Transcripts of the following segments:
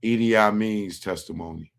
Idi Amin's testimony.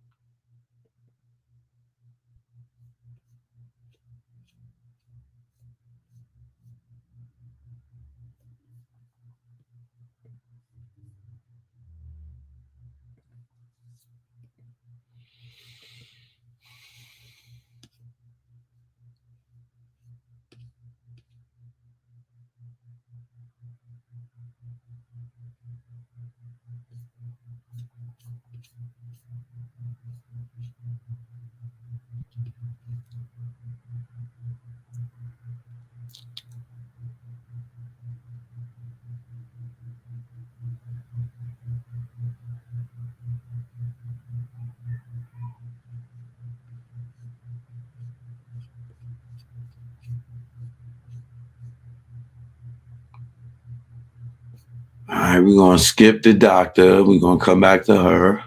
All right, we're going to skip the doctor. We're going to come back to her.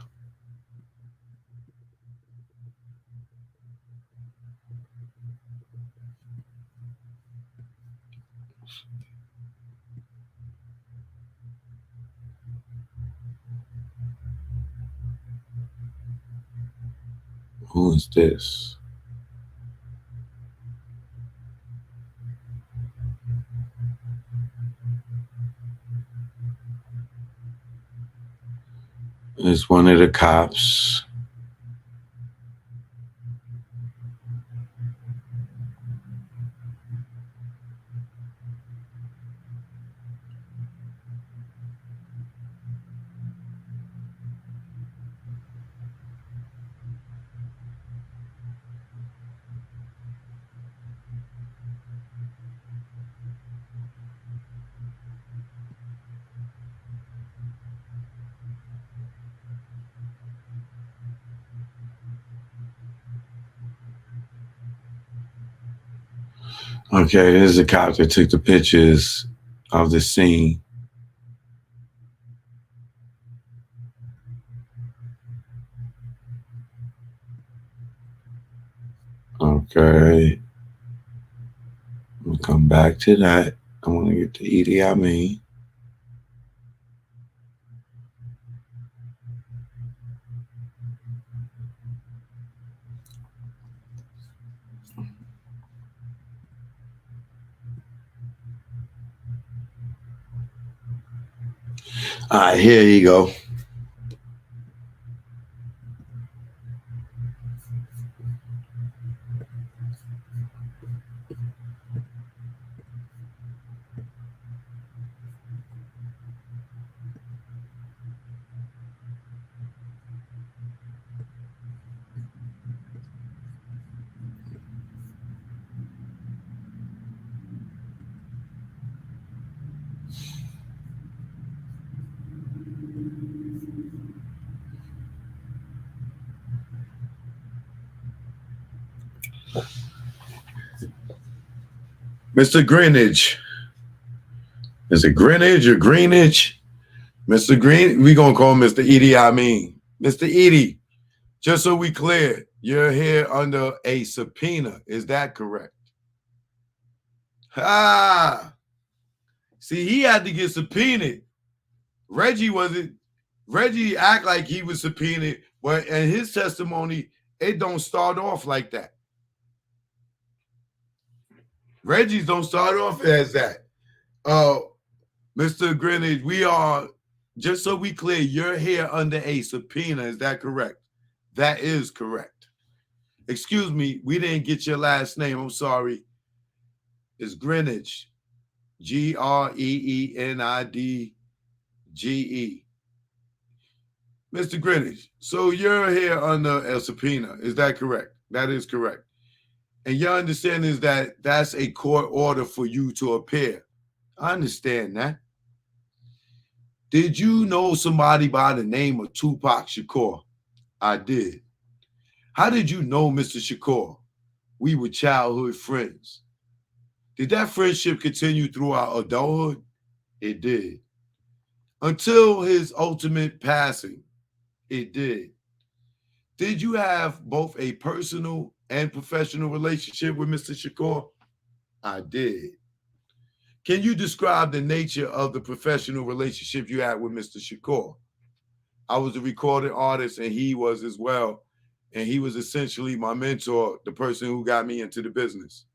Who is this? It's one of the cops. Okay, this is the cop that took the pictures of the scene. Okay. We'll come back to that. I want to get to Idi Amin. All right, here you go. Mr. Greenidge. Is it Greenidge or Greenidge? Mr. Green, we're going to call him Mr. Idi Amin. Mr. Idi, just so we clear, you're here under a subpoena. Is that correct? Ah, see, he had to get subpoenaed. Reggie wasn't. Reggie act like he was subpoenaed, but in his testimony, it don't start off like that. Reggie's don't start off as that. Mr. Greenidge, we are, just so we clear, you're here under a subpoena. Is that correct? That is correct. Excuse me, we didn't get your last name. I'm sorry. It's Greenidge. Greenidge. Mr. Greenidge, so you're here under a subpoena. Is that correct? That is correct. And your understanding is that that's a court order for you to appear. I understand that. Did you know somebody by the name of Tupac Shakur? I did. How did you know Mr. Shakur? We were childhood friends. Did that friendship continue throughout adulthood? It did. Until his ultimate passing, it did. Did you have both a personal and professional relationship with Mr. Shakur? I did. Can you describe the nature of the professional relationship you had with Mr. Shakur? I was a recording artist and he was as well. And he was essentially my mentor, the person who got me into the business.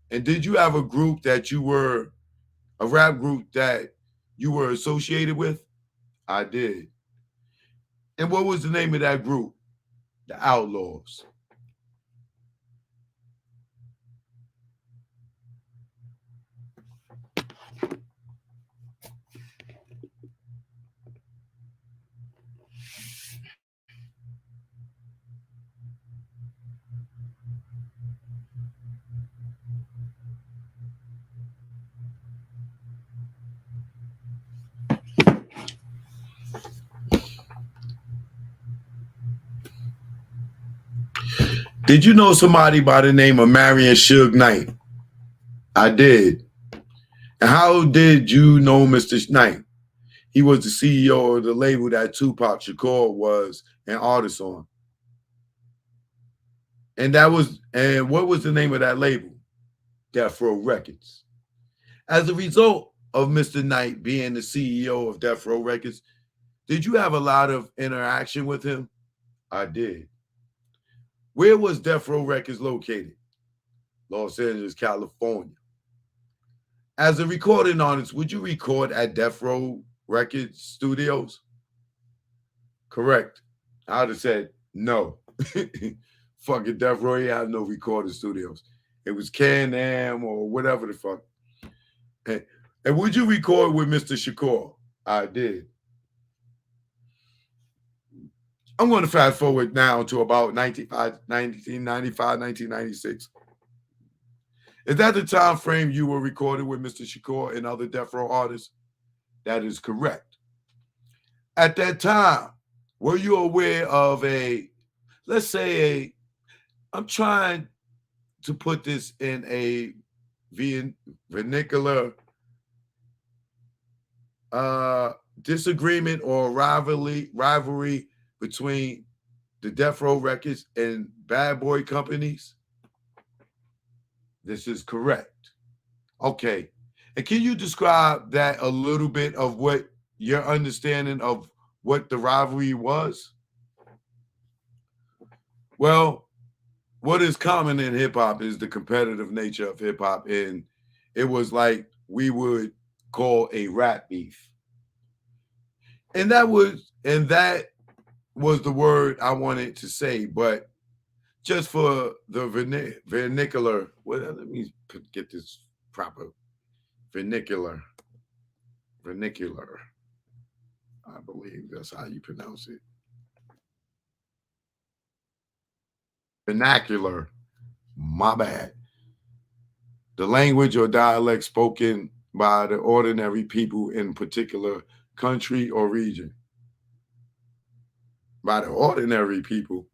And did you have a group that you were, a rap group that you were associated with? I did. And what was the name of that group? The Outlawz. Did you know somebody by the name of Marion Suge Knight? I did. And how did you know Mr. Knight? He was the CEO of the label that Tupac Shakur was an artist on. And what was the name of that label? Death Row Records. As a result of Mr. Knight being the CEO of Death Row Records, did you have a lot of interaction with him? I did. Where was Death Row Records located? Los Angeles, California. As a recording artist, would you record at Death Row Records Studios? Correct. I would have said no. Fucking Death Row, he had no recording studios. It was Can-Am or whatever the fuck. And would you record with Mr. Shakur? I did. I'm going to fast forward now to about 1995, 1996. Is that the time frame you were recording with Mr. Shakur and other Death Row artists? That is correct. At that time, were you aware of I'm trying to put this in a vernacular disagreement or rivalry between the Death Row Records and Bad Boy companies? This is correct. Okay. And can you describe that a little bit of what your understanding of what the rivalry was? Well, what is common in hip hop is the competitive nature of hip hop. And it was like we would call a rap beef. And that was the word I wanted to say, but just for the vernacular, let me get this proper. Vernacular. I believe that's how you pronounce it. Vernacular. My bad. The language or dialect spoken by the ordinary people in particular country or region. By the ordinary people.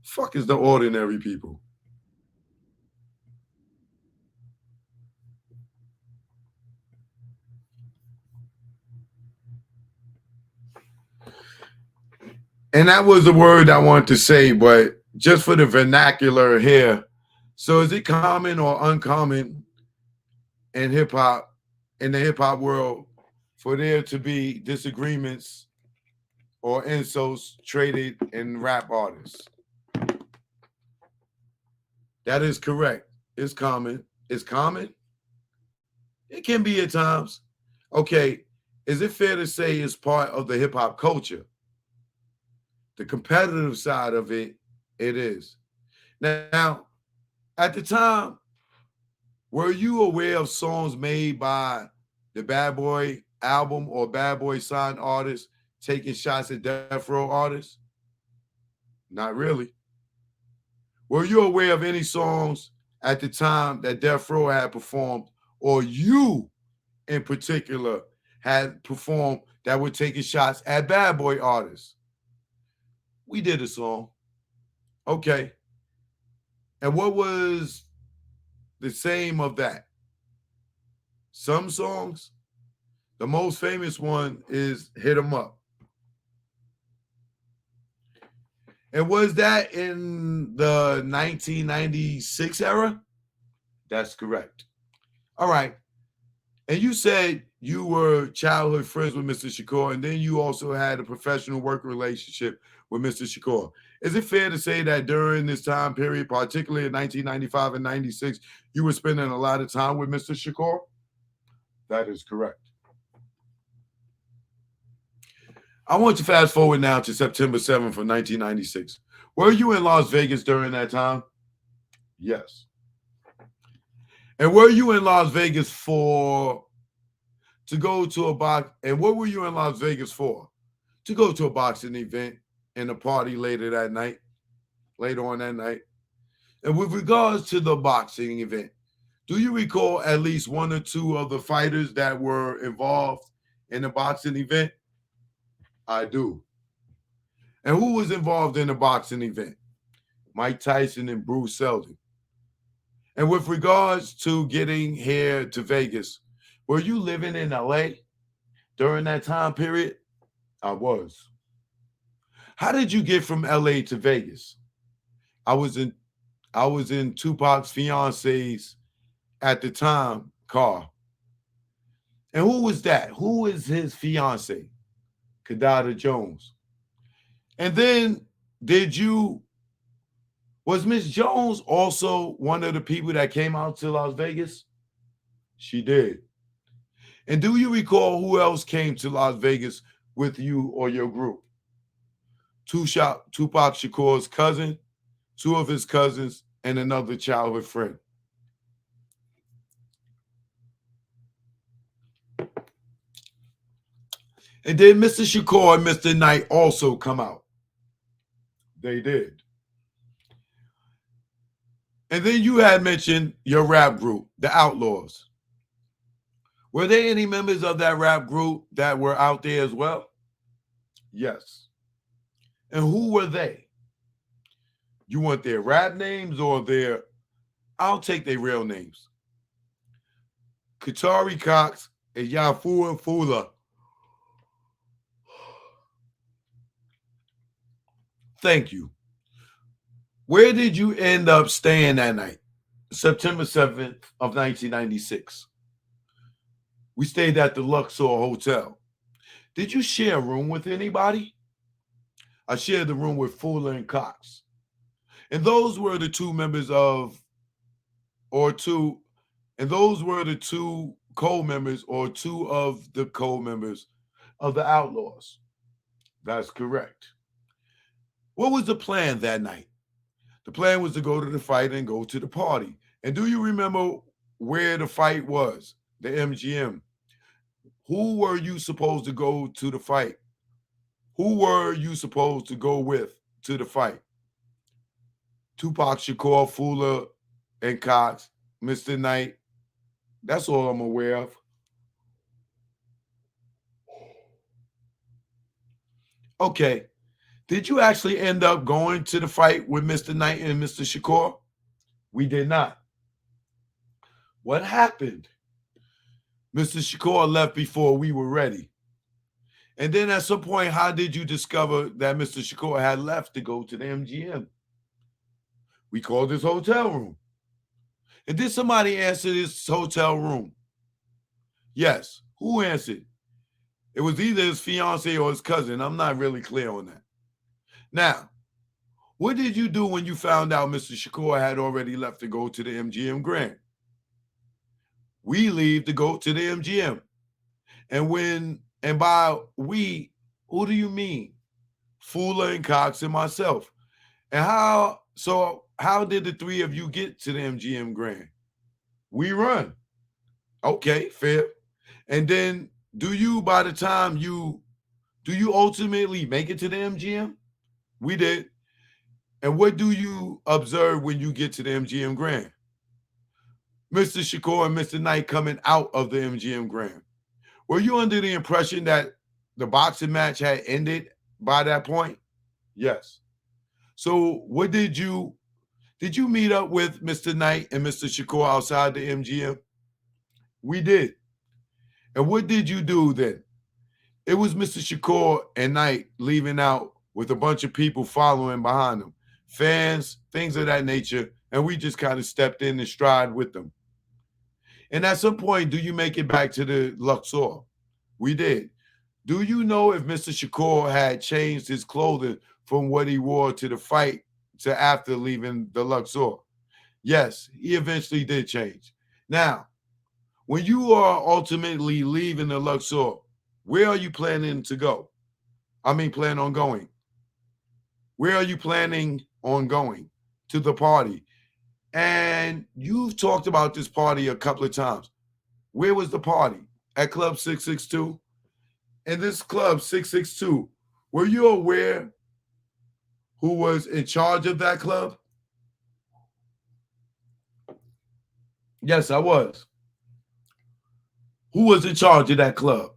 Fuck is the ordinary people? And that was the word I wanted to say, but just for the vernacular here. So is it common or uncommon in hip hop, in the hip hop world, for there to be disagreements or insults traded in rap artists? That is correct. It's common. It's common. It can be at times. Okay. Is it fair to say it's part of the hip hop culture? The competitive side of it, it is. Now, at the time, were you aware of songs made by the Bad Boy album or Bad Boy signed artists taking shots at Death Row artists? Not really. Were you aware of any songs at the time that Death Row had performed, or you in particular had performed, that were taking shots at Bad Boy artists? We did a song. Okay. And what was the same of that? Some songs, the most famous one is Hit 'Em Up. And was that in the 1996 era? That's correct. All right. And you said you were childhood friends with Mr. Shakur, and then you also had a professional work relationship with Mr. Shakur. Is it fair to say that during this time period, particularly in 1995 and 96, you were spending a lot of time with Mr. Shakur? That is correct. I want to fast forward now to September 7th of 1996. Were you in Las Vegas during that time? Yes. And were you in Las Vegas to go to a box? And what were you in Las Vegas for? To go to a boxing event and a party later on that night. And with regards to the boxing event, do you recall at least one or two of the fighters that were involved in the boxing event? I do. And who was involved in the boxing event? Mike Tyson and Bruce Seldon. And with regards to getting here to Vegas, were you living in LA during that time period? I was. How did you get from LA to Vegas? I was in Tupac's fiance's at the time car. And who was that? Who is his fiance? Kadada Jones. And then was Miss Jones also one of the people that came out to Las Vegas? She did. And do you recall who else came to Las Vegas with you or your group? Tupac Shakur's cousin, two of his cousins, and another childhood friend. And then Mr. Shakur and Mr. Knight also come out. They did. And then you had mentioned your rap group, the Outlawz. Were there any members of that rap group that were out there as well? Yes. And who were they? You want their rap names or I'll take their real names. Katari Cox and Yafu and Fula. Thank you. Where did you end up staying that night? September 7th of 1996. We stayed at the Luxor Hotel. Did you share a room with anybody? I shared the room with Fuller and Cox. And those were the two members and those were the two co-members or two of the co-members of the Outlawz. That's correct. What was the plan that night? The plan was to go to the fight and go to the party. And do you remember where the fight was? The MGM. Who were you supposed to go to the fight? Who were you supposed to go with to the fight? Tupac Shakur, Fuller, and Cox, Mr. Knight. That's all I'm aware of. Okay. Did you actually end up going to the fight with Mr. Knight and Mr. Shakur? We did not. What happened? Mr. Shakur left before we were ready. And then at some point, how did you discover that Mr. Shakur had left to go to the MGM? We called his hotel room. And did somebody answer this hotel room? Yes. Who answered? It was either his fiance or his cousin. I'm not really clear on that. Now, what did you do when you found out Mr. Shakur had already left to go to the MGM Grand? We leave to go to the MGM. And by we, who do you mean? Fuller and Cox and myself. And how did the three of you get to the MGM Grand? We run. Okay, fair. And then do you ultimately make it to the MGM? We did. And what do you observe when you get to the MGM Grand? Mr. Shakur and Mr. Knight coming out of the MGM Grand. Were you under the impression that the boxing match had ended by that point? Yes. So did you meet up with Mr. Knight and Mr. Shakur outside the MGM? We did. And what did you do then? It was Mr. Shakur and Knight leaving out with a bunch of people following behind them, fans, things of that nature, and we just kind of stepped in and stride with them. And at some point, do you make it back to the Luxor? We did. Do you know if Mr. Shakur had changed his clothing from what he wore to the fight to after leaving the Luxor? Yes, he eventually did change. Now, when you are ultimately leaving the Luxor, where are you planning to go? I mean, plan on going. Where are you planning on going? To the party. And you've talked about this party a couple of times. Where was the party? At Club 662? And this Club 662, were you aware who was in charge of that club? Yes, I was. Who was in charge of that club?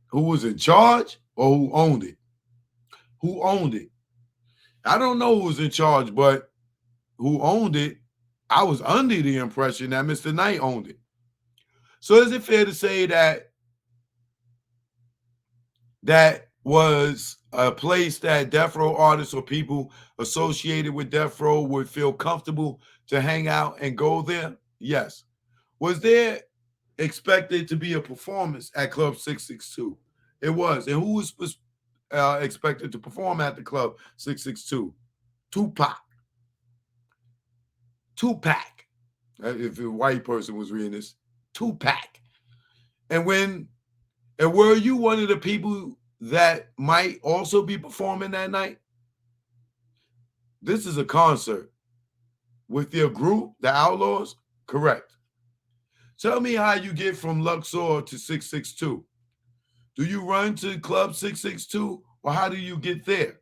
Who was in charge or who owned it? Who owned it? I don't know who was in charge, but who owned it, I was under the impression that Mr. Knight owned it. So is it fair to say that that was a place that Death Row artists or people associated with Death Row would feel comfortable to hang out and go there? Yes. Was there expected to be a performance at Club 662? It was. And who was expected to perform at the Club 662? Tupac. Tupac. If a white person was reading this, Tupac. And were you one of the people that might also be performing that night? This is a concert with your group, the Outlawz? Correct. Tell me how you get from Luxor to 662. Do you run to Club 662 or how do you get there?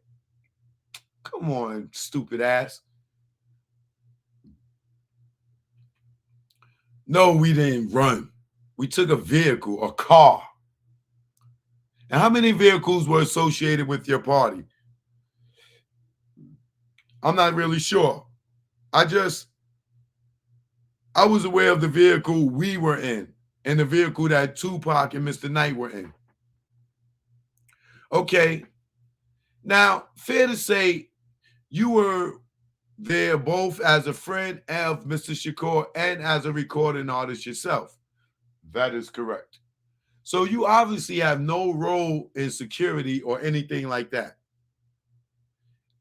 Come on, stupid ass. No, we didn't run. We took a vehicle, a car. And how many vehicles were associated with your party? I'm not really sure. I was aware of the vehicle we were in and the vehicle that Tupac and Mr. Knight were in. Okay. Now, fair to say you were there both as a friend of Mr. Shakur and as a recording artist yourself. That is correct. So you obviously have no role in security or anything like that.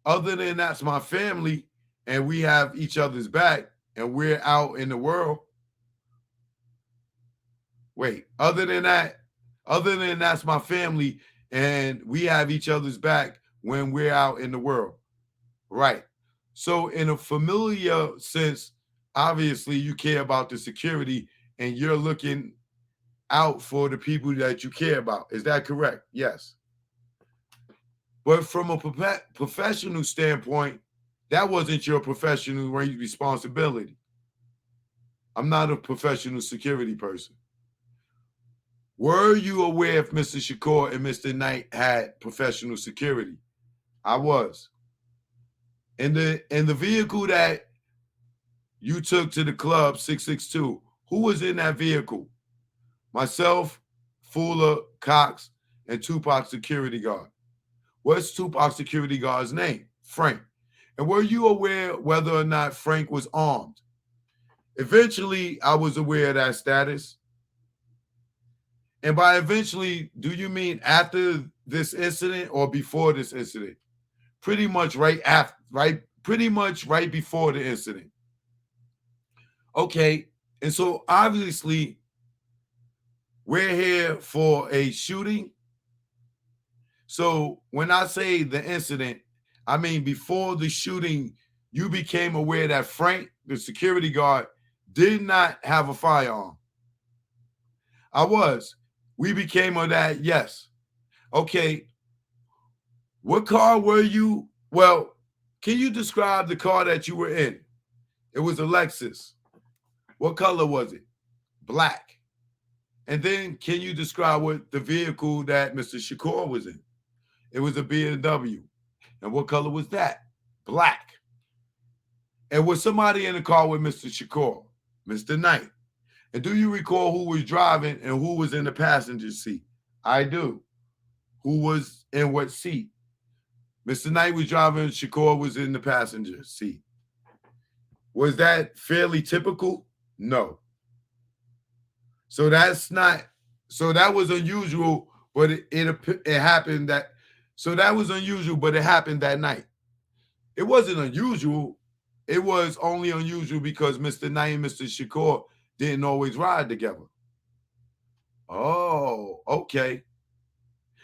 Other than that's my family and we have each other's back and we're out in the world. Wait, other than that's my family and we have each other's back when we're out in the world. Right. So in a familiar sense, obviously you care about the security and you're looking out for the people that you care about. Is that correct? Yes. But from a professional standpoint, that wasn't your professional responsibility. I'm not a professional security person. Were you aware if Mr. Shakur and Mr. Knight had professional security? I was. In the vehicle that you took to the Club 662, who was in that vehicle? Myself, Fuller, Cox, and Tupac's security guard. What's Tupac's security guard's name? Frank. And were you aware whether or not Frank was armed? Eventually, I was aware of that status. And by eventually, do you mean after this incident or before this incident? Pretty much right after, right? Pretty much right before the incident. Okay. And so obviously, we're here for a shooting. So when I say the incident, I mean before the shooting, you became aware that Frank, the security guard, did not have a firearm. I was. We became of that, yes. Okay. What car were you? Well, can you describe the car that you were in? It was a Lexus. What color was it? Black. And then can you describe what the vehicle that Mr. Shakur was in? It was a BMW. And what color was that? Black. And was somebody in the car with Mr. Shakur? Mr. Knight. And do you recall who was driving and who was in the passenger seat? I do. Who was in what seat? Mr. Knight was driving, Shakur was in the passenger seat. Was that fairly typical? No. So that's not. So that was unusual, but it happened that. So that was unusual, but it happened that night. It wasn't unusual. It was only unusual because Mr. Knight and Mr. Shakur didn't always ride together. Oh, okay.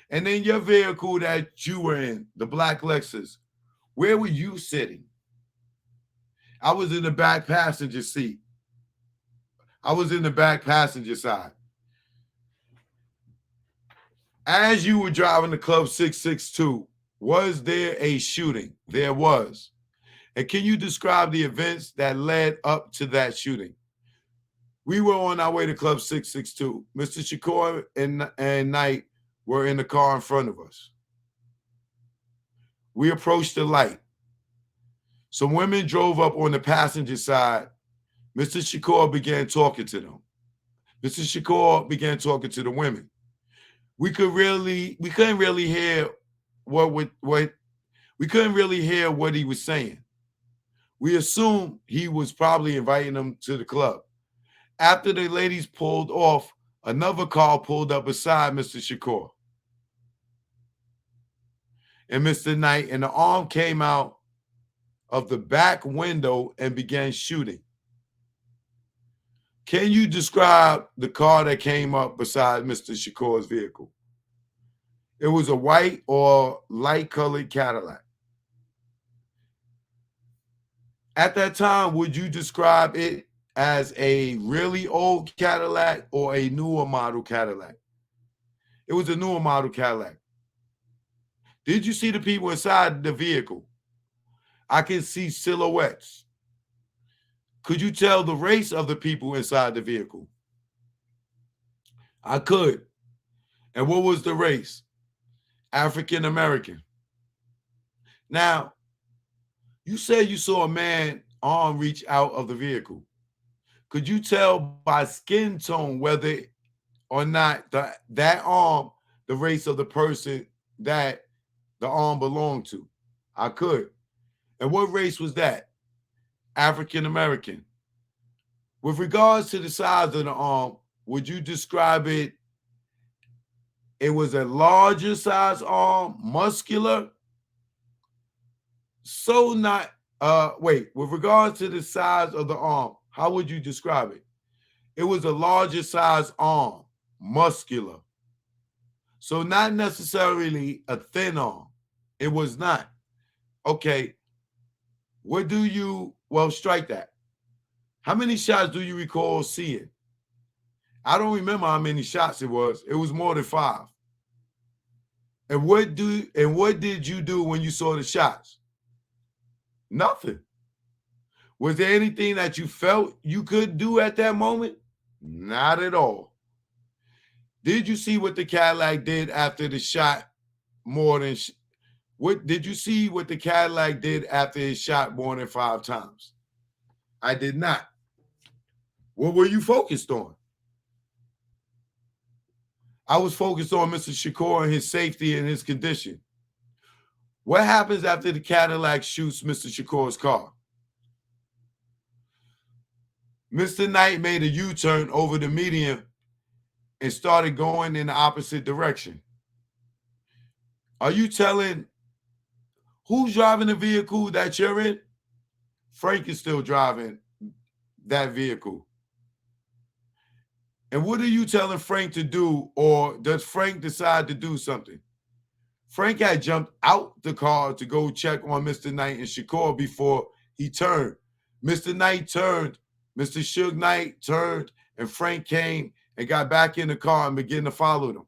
And then your vehicle that you were in, the black Lexus, where were you sitting? I was in the back passenger seat. I was in the back passenger side. As you were driving the Club 662, was there a shooting? There was. And can you describe the events that led up to that shooting? We were on our way to Club 662. Mr. Shakur and Knight were in the car in front of us. We approached the light. Some women drove up on the passenger side. Mr. Shakur began talking to them. Mr. Shakur began talking to the women. We couldn't really hear what he was saying. We assumed he was probably inviting them to the club. After the ladies pulled off, another car pulled up beside Mr. Shakur and Mr. Knight, and the arm came out of the back window and began shooting. Can you describe the car that came up beside Mr. Shakur's vehicle? It was a white or light-colored Cadillac. At that time, would you describe it as a really old Cadillac or a newer model Cadillac? It was a newer model Cadillac. Did you see the people inside the vehicle? I can see silhouettes. Could you tell the race of the people inside the vehicle? I could. And what was the race? African American. Now, you said you saw a man arm reach out of the vehicle. Could you tell by skin tone whether or not that arm, the race of the person that the arm belonged to? I could. And what race was that? African American. With regards to the size of the arm, would you describe it? It was a larger size arm, muscular. So not, with regards to the size of the arm, how would you describe it? It was a larger size arm, muscular. So not necessarily a thin arm. It was not. Okay. Strike that. How many shots do you recall seeing? I don't remember how many shots it was. It was more than 5. And what did you do when you saw the shots? Nothing. Was there anything that you felt you could do at that moment? Not at all. Did you see what the Cadillac did after the shot what did you see what the Cadillac did after it shot more than 5 times? I did not. What were you focused on? I was focused on Mr. Shakur and his safety and his condition. What happens after the Cadillac shoots Mr. Shakur's car? Mr. Knight made a U-turn over the median and started going in the opposite direction. Are you telling who's driving the vehicle that you're in? Frank is still driving that vehicle. And what are you telling Frank to do, or does Frank decide to do something? Frank had jumped out the car to go check on Mr. Knight and Shakur before he turned. Mr. Knight turned, Mr. Suge Knight turned, and Frank came and got back in the car and began to follow them.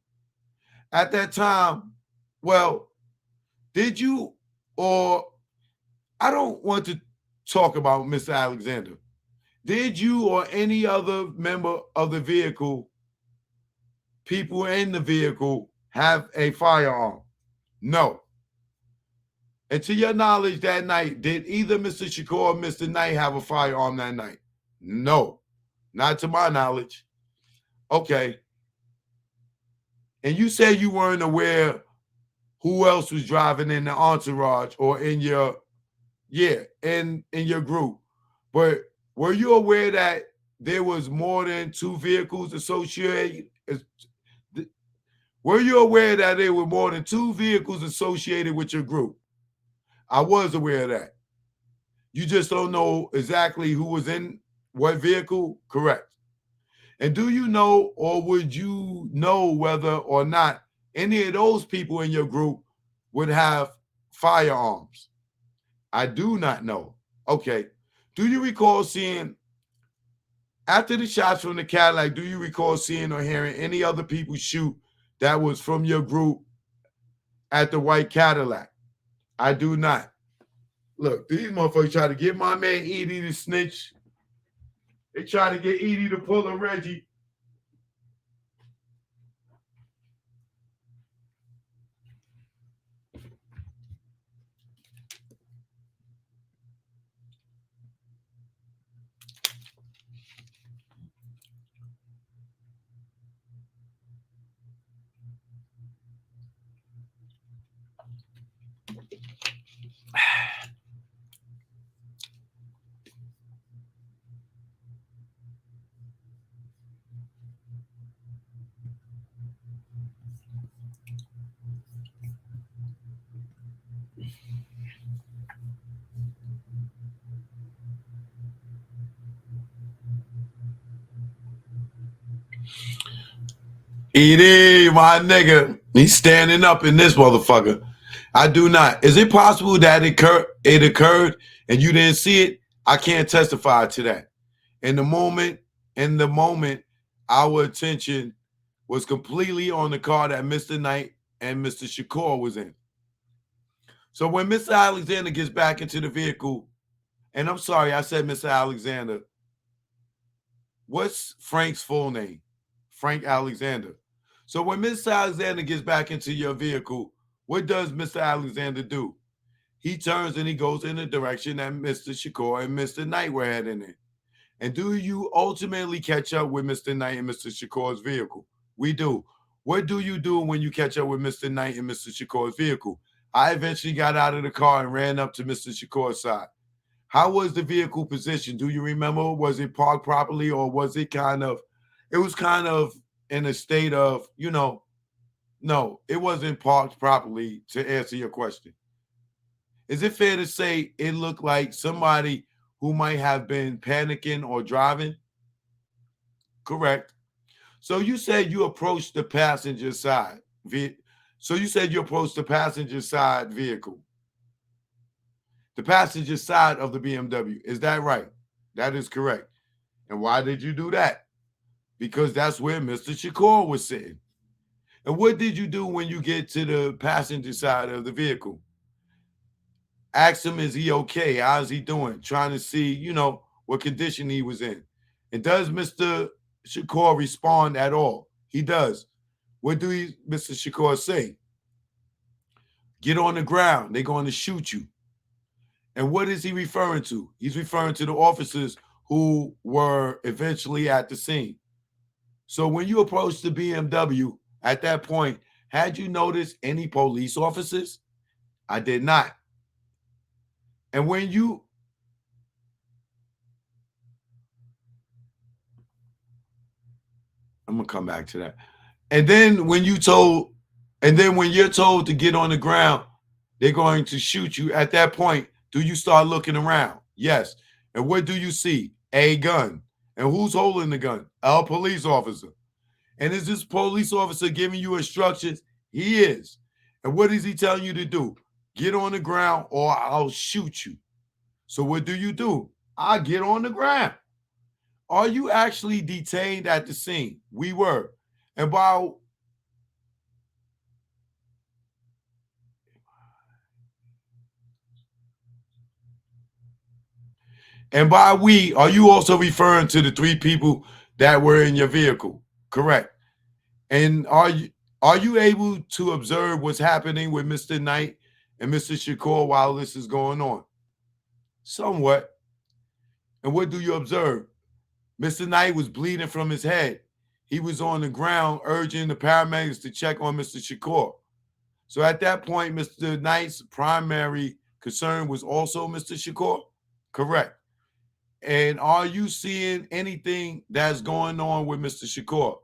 At that time, did you, or I don't want to talk about Mr. Alexander. Did you or any other member of the vehicle, people in the vehicle, have a firearm? No. And to your knowledge, that night, did either Mr. Shakur or Mr. Knight have a firearm that night? No. Not to my knowledge. Okay. And you said you weren't aware who else was driving in the entourage or in your, in your group. But were you aware that there was more than 2 vehicles associated? Were you aware that there were more than 2 vehicles associated with your group? I was aware of that. You just don't know exactly who was in what vehicle? Correct. And do you know, or would you know whether or not any of those people in your group would have firearms? I do not know. Okay. Do you recall seeing, after the shots from the Cadillac, do you recall seeing or hearing any other people shoot that was from your group at the white Cadillac? I do not. Look, these motherfuckers try to get my man Edie to snitch. They try to get Edie to pull a Reggie. Edie, my nigga, he's standing up in this motherfucker. I do not. Is it possible that it occurred and you didn't see it? I can't testify to that. In the moment, our attention was completely on the car that Mr. Knight and Mr. Shakur was in. So when Mr. Alexander gets back into the vehicle, and I'm sorry, I said Mr. Alexander. What's Frank's full name? Frank Alexander. So when Mr. Alexander gets back into your vehicle, what does Mr. Alexander do? He turns and he goes in the direction that Mr. Shakur and Mr. Knight were heading in. And do you ultimately catch up with Mr. Knight and Mr. Shakur's vehicle? We do. What do you do when you catch up with Mr. Knight and Mr. Shakur's vehicle? I eventually got out of the car and ran up to Mr. Shakur's side. How was the vehicle positioned? Do you remember? Was it parked properly, or was it kind of in a state of, no, it wasn't parked properly, to answer your question. Is it fair to say it looked like somebody who might have been panicking or driving? Correct. So you said you approached the passenger side. So you said you approached the passenger side vehicle. The passenger side of the BMW. Is that right? That is correct. And why did you do that? Because that's where Mr. Shakur was sitting. And what did you do when you get to the passenger side of the vehicle? Ask him, is he okay? How's he doing? Trying to see, what condition he was in. And does Mr. Shakur respond at all? He does. What do Mr. Shakur say? Get on the ground. They're going to shoot you. And what is he referring to? He's referring to the officers who were eventually at the scene. So when you approached the BMW at that point, had you noticed any police officers? I did not. And when you I'm gonna come back to that. And then when you're told to get on the ground, they're going to shoot you. At that point, do you start looking around? Yes. And what do you see? A gun. And who's holding the gun? A police officer. And is this police officer giving you instructions? He is. And what is he telling you to do? Get on the ground or I'll shoot you. So what do? I get on the ground. Are you actually detained at the scene? We were. And by we, are you also referring to the 3 people that were in your vehicle? Correct. And are you able to observe what's happening with Mr. Knight and Mr. Shakur while this is going on? Somewhat. And what do you observe? Mr. Knight was bleeding from his head. He was on the ground urging the paramedics to check on Mr. Shakur. So at that point, Mr. Knight's primary concern was also Mr. Shakur? Correct. And are you seeing anything that's going on with Mr. Shakur?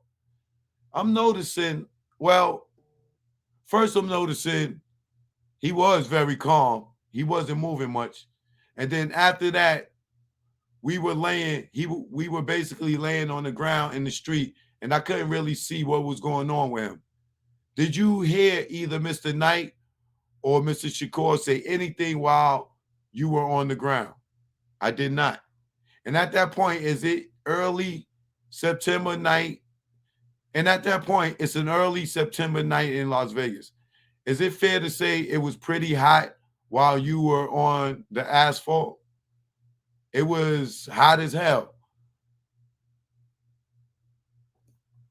I'm noticing, well, first I'm noticing he was very calm. He wasn't moving much. And then after that, we were basically laying on the ground in the street, and I couldn't really see what was going on with him. Did you hear either Mr. Knight or Mr. Shakur say anything while you were on the ground? I did not. And at that point, is it early September night? And at that point, it's an early September night in Las Vegas. Is it fair to say it was pretty hot while you were on the asphalt? It was hot as hell.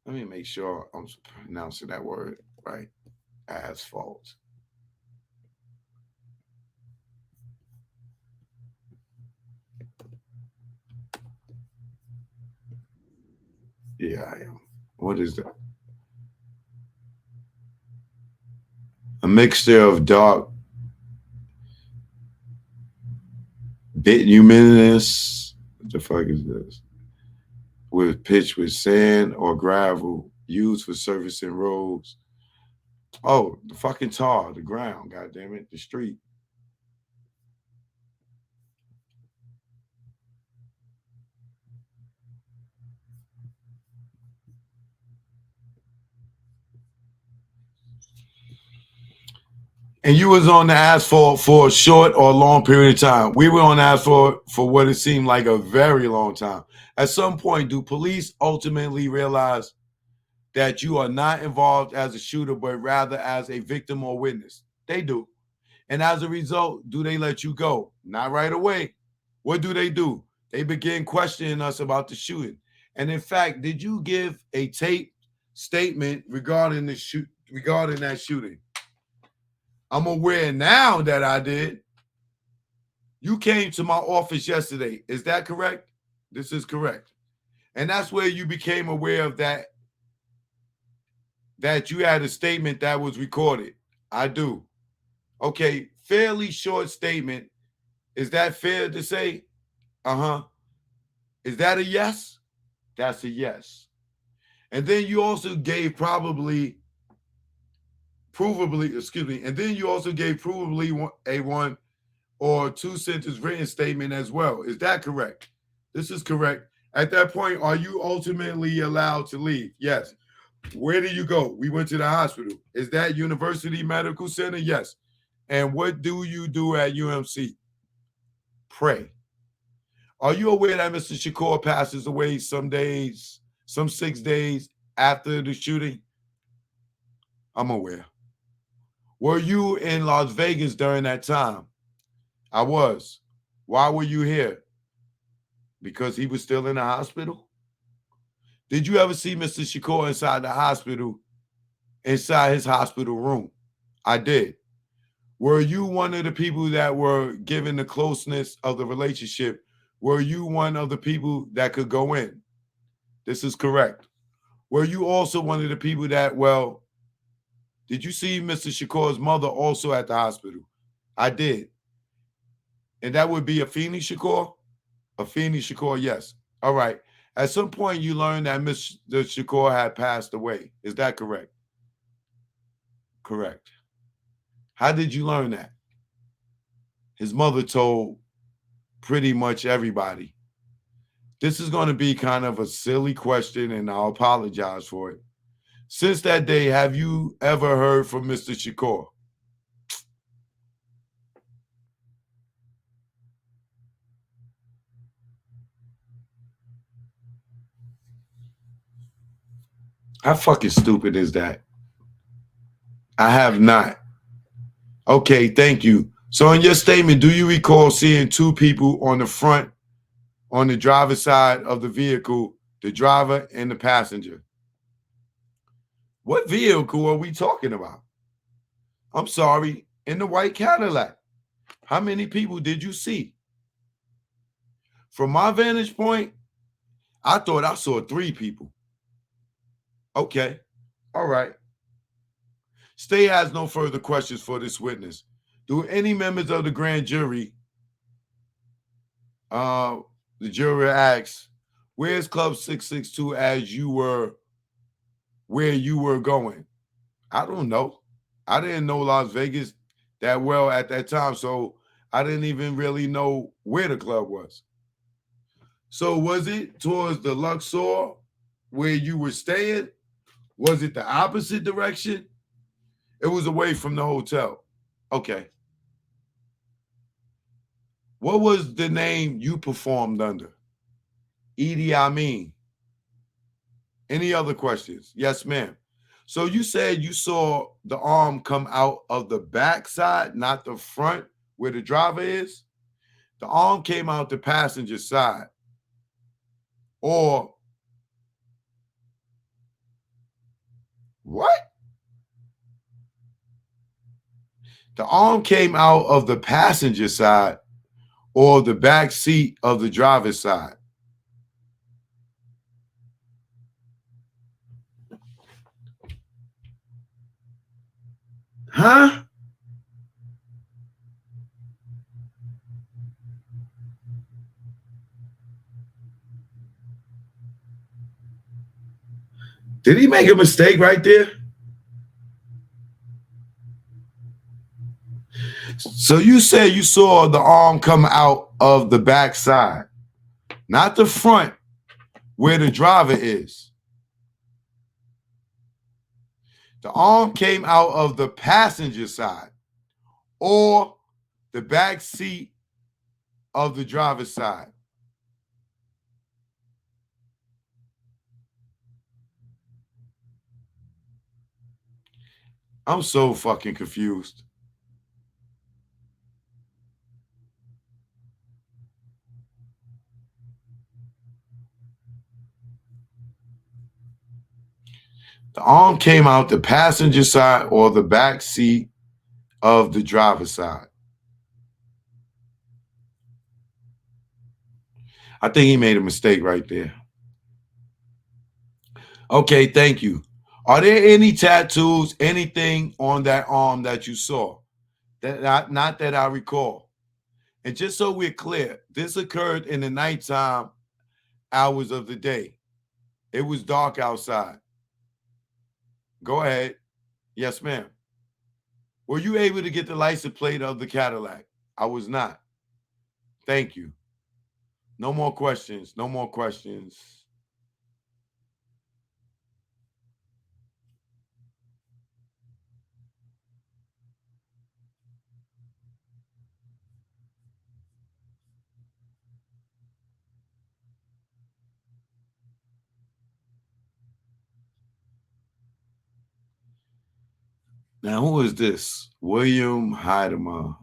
Let me make sure I'm pronouncing that word right. Asphalt. Yeah, I am. What is that? A mixture of dark bituminous. What the fuck is this? With pitch with sand or gravel used for surfacing roads. Oh, the fucking tar, the ground, god damn it, the street. And you was on the asphalt for a short or long period of time. We were on asphalt for what it seemed like a very long time. At some point, do police ultimately realize that you are not involved as a shooter, but rather as a victim or witness? They do. And as a result, do they let you go? Not right away. What do? They begin questioning us about the shooting. And in fact, did you give a tape statement regarding regarding that shooting? I'm aware now that I did. You came to my office yesterday. Is that correct? This is correct. And that's where you became aware of that you had a statement that was recorded. I do. Okay, fairly short statement. Is that fair to say? Uh-huh. Is that a yes? That's a yes. And then you also gave provably, and then you also gave provably a one or two sentence written statement as well. Is that correct? This is correct. At that point, are you ultimately allowed to leave? Yes. Where do you go? We went to the hospital. Is that University Medical Center? Yes. And what do you do at UMC? Pray. Are you aware that Mr. Shakur passes away some 6 days after the shooting? I'm aware. Were you in Las Vegas during that time? I was. Why were you here? Because he was still in the hospital? Did you ever see Mr. Shakur inside the hospital, inside his hospital room? I did. Were you one of the people that were given the closeness of the relationship? Were you one of the people that could go in? This is correct. Were you also one of the people that, well, did you see Mr. Shakur's mother also at the hospital? I did. And that would be Afeni Shakur? Afeni Shakur, yes. All right. At some point, you learned that Mr. Shakur had passed away. Is that correct? Correct. How did you learn that? His mother told pretty much everybody. This is going to be kind of a silly question, and I'll apologize for it. Since that day, have you ever heard from Mr. Shakur? How fucking stupid is that? I have not. Okay, thank you. So in your statement, do you recall seeing two people on the front, on the driver's side of the vehicle, the driver and the passenger? What vehicle are we talking about? I'm sorry, in the white Cadillac. How many people did you see? From my vantage point, I thought I saw 3 people. Okay, all right. State has no further questions for this witness. Do any members of the grand jury, the jury asks, where's Club 662 as you were where you were going? I don't know. I didn't know Las Vegas that well at that time, so I didn't even really know where the club was. So was it towards the Luxor where you were staying? Was it the opposite direction? It was away from the hotel. Okay. What was the name you performed under? Edie Amin. Any other questions? Yes, ma'am. So you said you saw the arm come out of the back side, not the front where the driver is? The arm came out the passenger side. Or what? The arm came out of the passenger side or the back seat of the driver's side. Huh? Did he make a mistake right there? So you said you saw the arm come out of the back side, not the front where the driver is. The arm came out of the passenger side or the back seat of the driver's side. I'm so fucking confused. The arm came out the passenger side or the back seat of the driver's side. I think he made a mistake right there. Okay, thank you. Are there any tattoos, anything on that arm that you saw? That not that I recall. And just so we're clear, this occurred in the nighttime hours of the day. It was dark outside. Go ahead. Yes, ma'am. Were you able to get the license plate of the Cadillac? I was not. Thank you. No more questions. No more questions. Now, who is this? William Heidemer.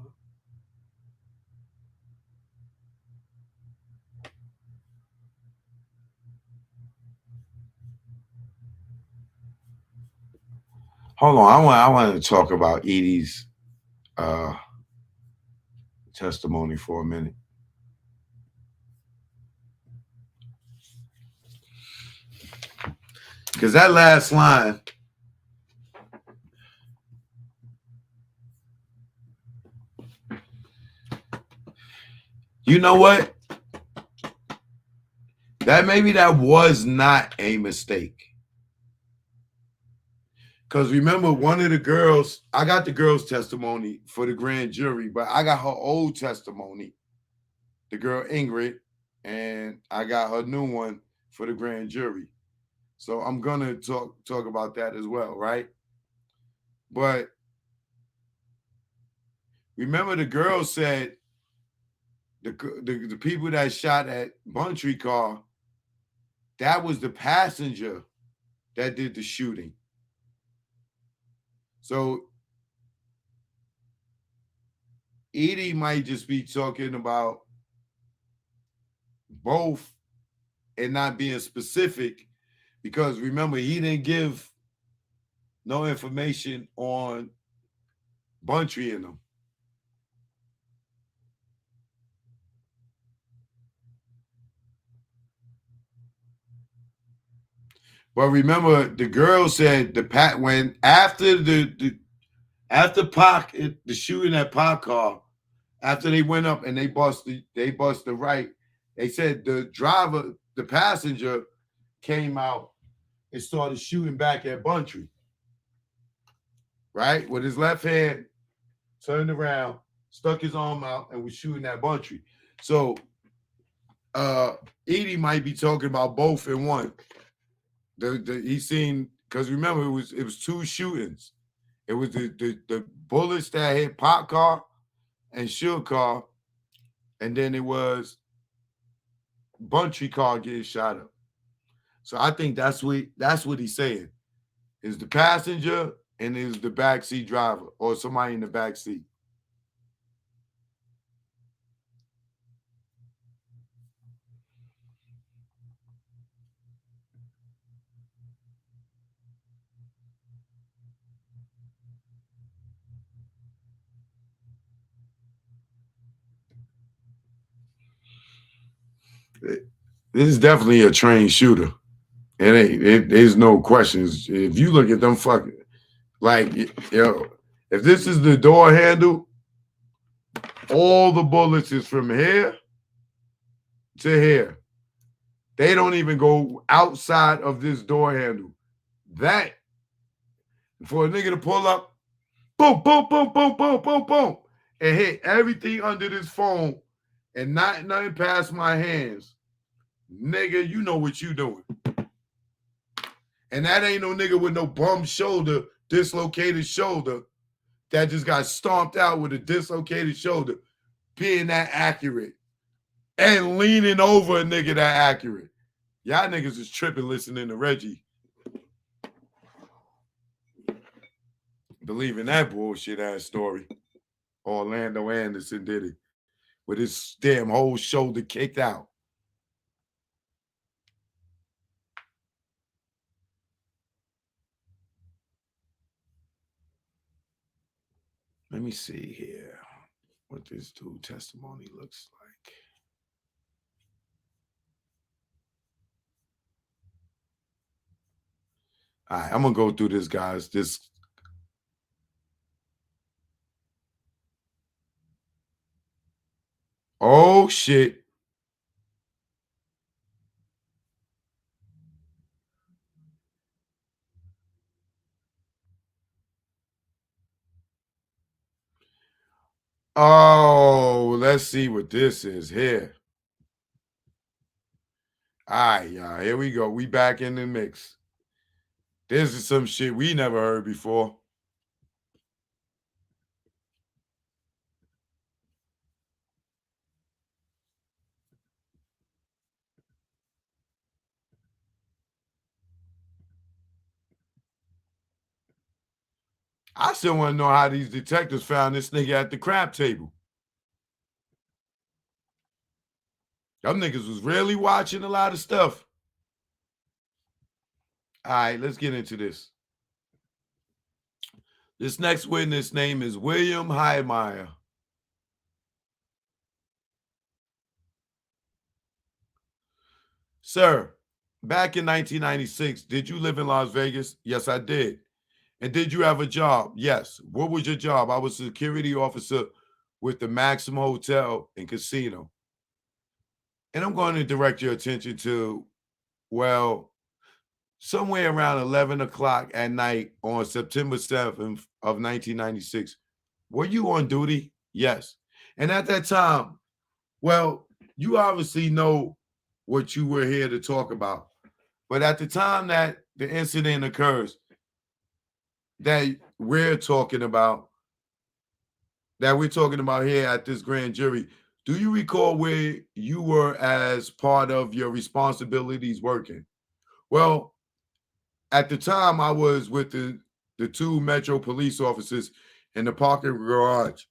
Hold on. I want to talk about Edie's testimony for a minute. Because that last line, you know what? Maybe that was not a mistake. Because remember, one of the girls, I got the girl's testimony for the grand jury, but I got her old testimony, the girl Ingrid, and I got her new one for the grand jury. So I'm gonna talk about that as well, right? But remember, the girl said the people that shot at Buntree car, that was the passenger that did the shooting. So Edie might just be talking about both and not being specific, because remember, he didn't give no information on Buntree in them. But remember, the girl said when after Pac, the shooting at Pac car, after they went up and they bust the right, They said the driver, the passenger, came out and started shooting back at Buntry. Right? With his left hand, turned around, stuck his arm out, and was shooting at Buntry. So Edie might be talking about both in one. He's seen, because remember, it was two shootings. It was the bullets that hit Pop car and Suge car, and then it was Buntry car getting shot up. So I think that's what he's saying. Is the passenger and is the backseat driver or somebody in the backseat. This is definitely a trained shooter. There's no questions. If you look at them fucking, like, if this is the door handle, all the bullets is from here to here. They don't even go outside of this door handle. That, for a nigga to pull up, boom, boom, boom, boom, boom, boom, boom, and hit everything under this phone and not nothing past my hands, nigga, you know what you doing. And that ain't no nigga with no bum shoulder, dislocated shoulder, that just got stomped out with a dislocated shoulder, being that accurate and leaning over a nigga that accurate. Y'all niggas is tripping listening to Reggie. Believing that bullshit ass story. Orlando Anderson did it with his damn whole shoulder kicked out. Let me see here what this dude testimony looks like. All right, I'm gonna go through this, guys. Oh shit. Oh, let's see what this is here. All right, y'all. Here we go. We back in the mix. This is some shit we never heard before. I still want to know how these detectives found this nigga at the crap table. Them niggas was really watching a lot of stuff. All right, let's get into this. This next witness name is William Highmeyer. Sir, back in 1996, did you live in Las Vegas? Yes, I did. And did you have a job? Yes. What was your job? I was a security officer with the Maxim Hotel and Casino. And I'm going to direct your attention to, well, somewhere around 11 o'clock at night on September 7th of 1996. Were you on duty? Yes. And at that time, well, you obviously know what you were here to talk about. But at the time that the incident occurs, that we're talking about here at this grand jury, do you recall where you were as part of your responsibilities working? Well, at the time, I was with the two Metro police officers in the parking garage,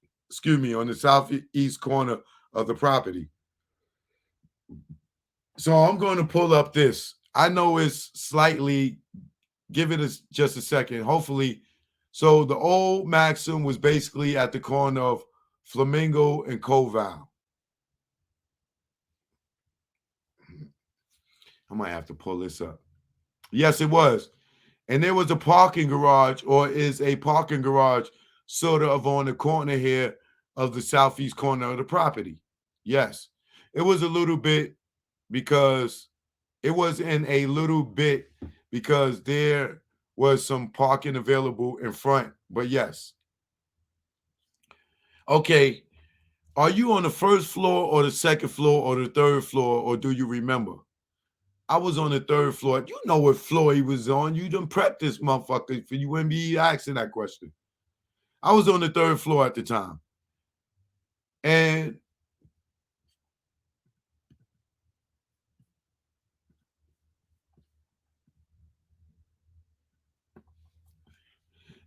on the southeast corner of the property. So I'm going to pull up this. I know it's slightly, give it just a second, hopefully. So the old Maxim was basically at the corner of Flamingo and Koval. I might have to pull this up. Yes, it was. And there was a parking garage, or is a parking garage, sort of on the corner here of the southeast corner of the property. Yes. It was a little bit because it was in a little bit because there was some parking available in front. But yes. Okay. Are you on the first floor or the second floor or the third floor, or do you remember? I was on the third floor. You know what floor he was on. You done prepped this motherfucker for you wouldn't be asking that question. I was on the third floor at the time. And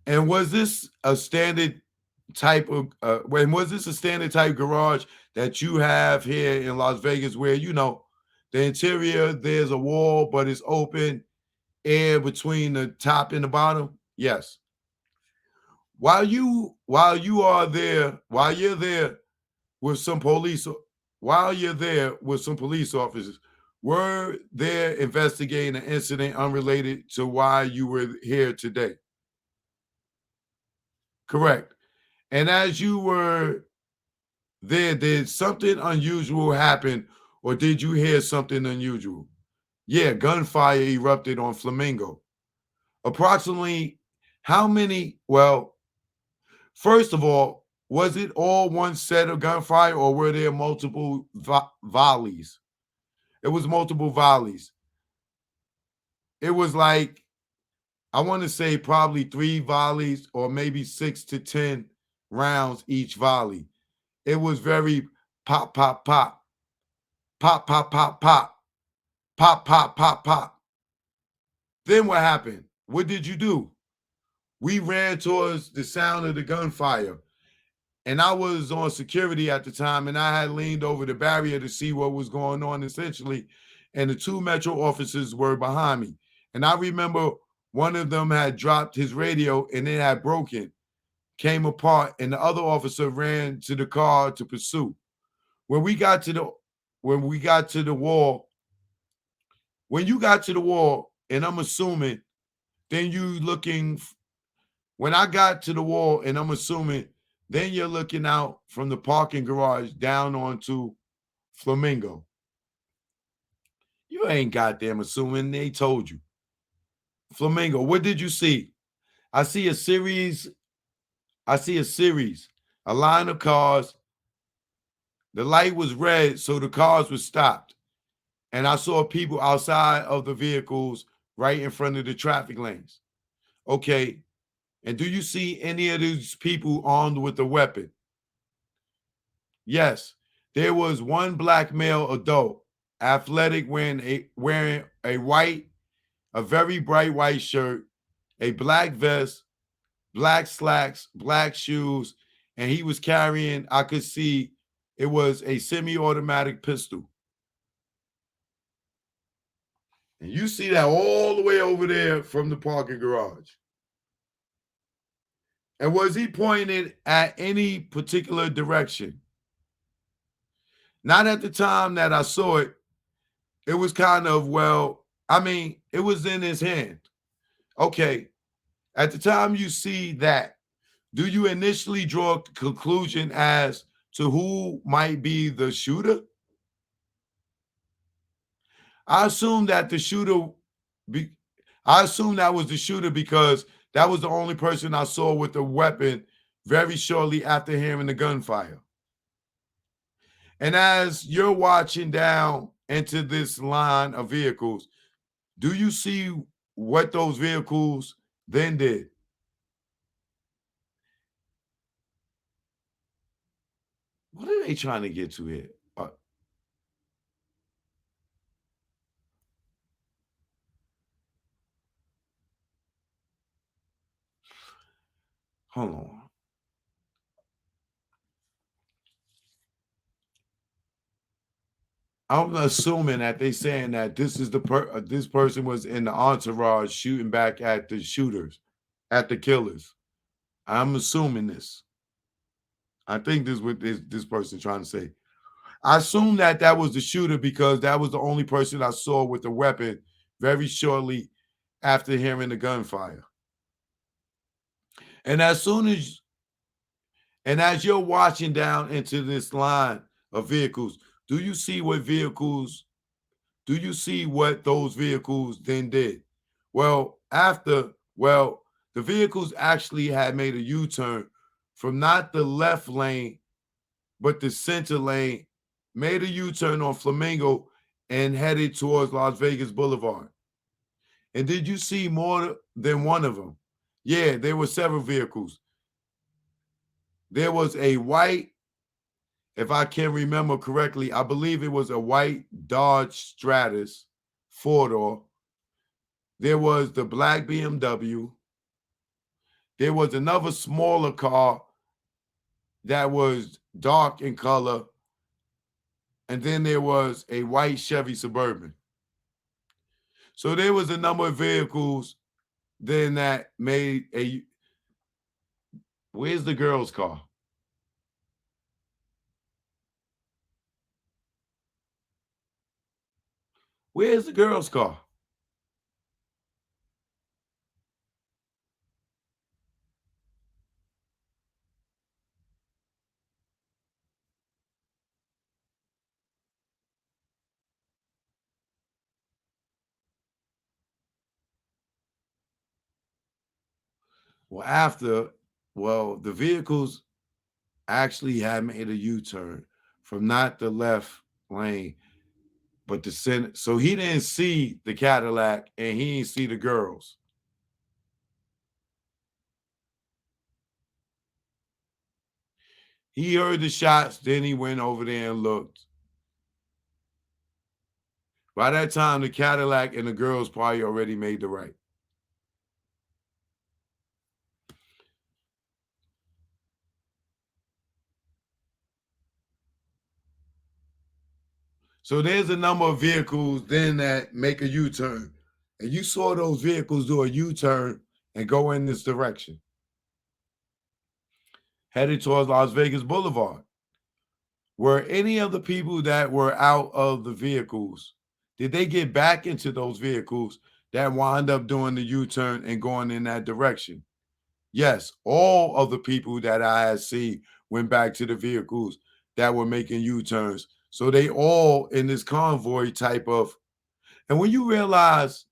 was this a standard type of was this a standard type garage that you have here in Las Vegas where the interior there's a wall but it's open air between the top and the bottom? Yes. While you're there with some police while you're there with some police officers, were there investigating an incident unrelated to why you were here today? Correct. And as you were there, did something unusual happen or did you hear something unusual? Yeah, gunfire erupted on Flamingo. Approximately how many? Well, first of all, was it all one set of gunfire or were there multiple volleys? It was multiple volleys. It was like, I want to say probably 3 volleys or maybe 6 to 10 rounds each volley. It was very pop, pop, pop, pop, pop, pop, pop, pop, pop, pop, pop. Then what happened? What did you do? We ran towards the sound of the gunfire. And I was on security at the time, and I had leaned over the barrier to see what was going on, essentially. And the 2 Metro officers were behind me. And I remember one of them had dropped his radio and it had broken, came apart, and the other officer ran to the car to pursue. When we got to the wall, when you got to the wall, and I'm assuming, then you looking. When I got to the wall, and I'm assuming, then you're looking out from the parking garage down onto Flamingo. You ain't goddamn assuming. They told you. Flamingo, what did you see? I see a series. A line of cars. The light was red, so the cars were stopped. And I saw people outside of the vehicles right in front of the traffic lanes. Okay. And do you see any of these people armed with a weapon? Yes. There was one black male adult, athletic, wearing a very bright white shirt, a black vest, black slacks, black shoes, and he was carrying, I could see it was a semi-automatic pistol. And you see that all the way over there from the parking garage. And was he pointed at any particular direction? Not at the time that I saw it. It was kind of, it was in his hand. Okay. At the time you see that, do you initially draw a conclusion as to who might be the shooter? I assume that was the shooter because that was the only person I saw with a weapon very shortly after hearing the gunfire. And as you're watching down into this line of vehicles, do you see what those vehicles then did? What are they trying to get to here? Hold on. I'm assuming that they saying that this is this person was in the entourage shooting back at the shooters, at the killers. I'm assuming this. I think this is what this person trying to say. I assume that was the shooter because that was the only person I saw with a weapon very shortly after hearing the gunfire. And as you're watching down into this line of vehicles, do you see what vehicles Do you see what those vehicles then did? Well, the vehicles actually had made a U-turn from not the left lane, but the center lane, made a U-turn on Flamingo and headed towards Las Vegas Boulevard. And did you see more than one of them? Yeah, there were several vehicles. There was a white, if I can remember correctly, I believe it was a white Dodge Stratus four-door. There was the black BMW. There was another smaller car that was dark in color. And then there was a white Chevy Suburban. So there was a number of vehicles then that made a. Where's the girl's car? Where's the girl's car? The vehicles actually had made a U-turn from not the left lane, but the center. So he didn't see the Cadillac and he didn't see the girls. He heard the shots, then he went over there and looked. By that time, the Cadillac and the girls probably already made the right. So there's a number of vehicles then that make a U-turn. And you saw those vehicles do a U-turn and go in this direction, headed towards Las Vegas Boulevard. Were any of the people that were out of the vehicles, did they get back into those vehicles that wound up doing the U-turn and going in that direction? Yes, all of the people that I had seen went back to the vehicles that were making U-turns. So they all in this convoy type of, and when you realize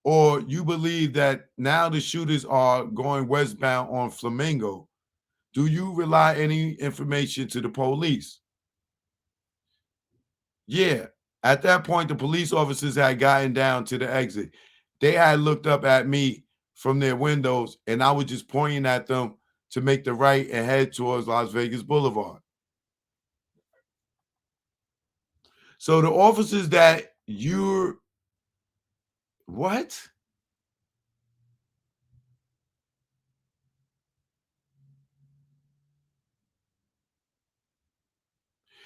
or you believe that now the shooters are going westbound on Flamingo, do you rely any information to the police? Yeah. At that point, the police officers had gotten down to the exit. They had looked up at me from their windows, and I was just pointing at them to make the right and head towards Las Vegas Boulevard. So the officers that you're what?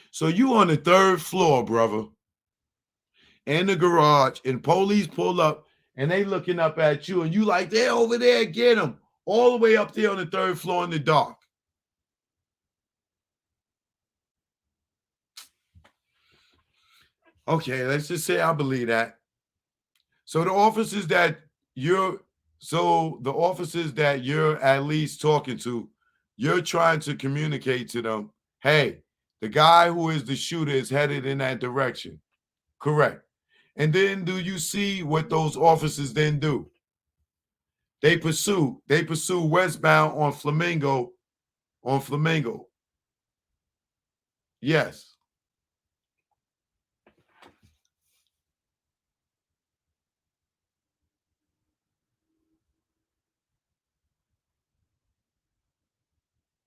So you on the third floor, brother, in the garage, and police pull up and they looking up at you, and you like, they're over there, get them. All the way up there on the third floor in the dark. Okay, let's just say I believe that. So the officers that you're the officers that you're at least talking to, you're trying to communicate to them, hey, the guy who is the shooter is headed in that direction. Correct. And then do you see what those officers then do? They pursue westbound on Flamingo, on Flamingo. Yes.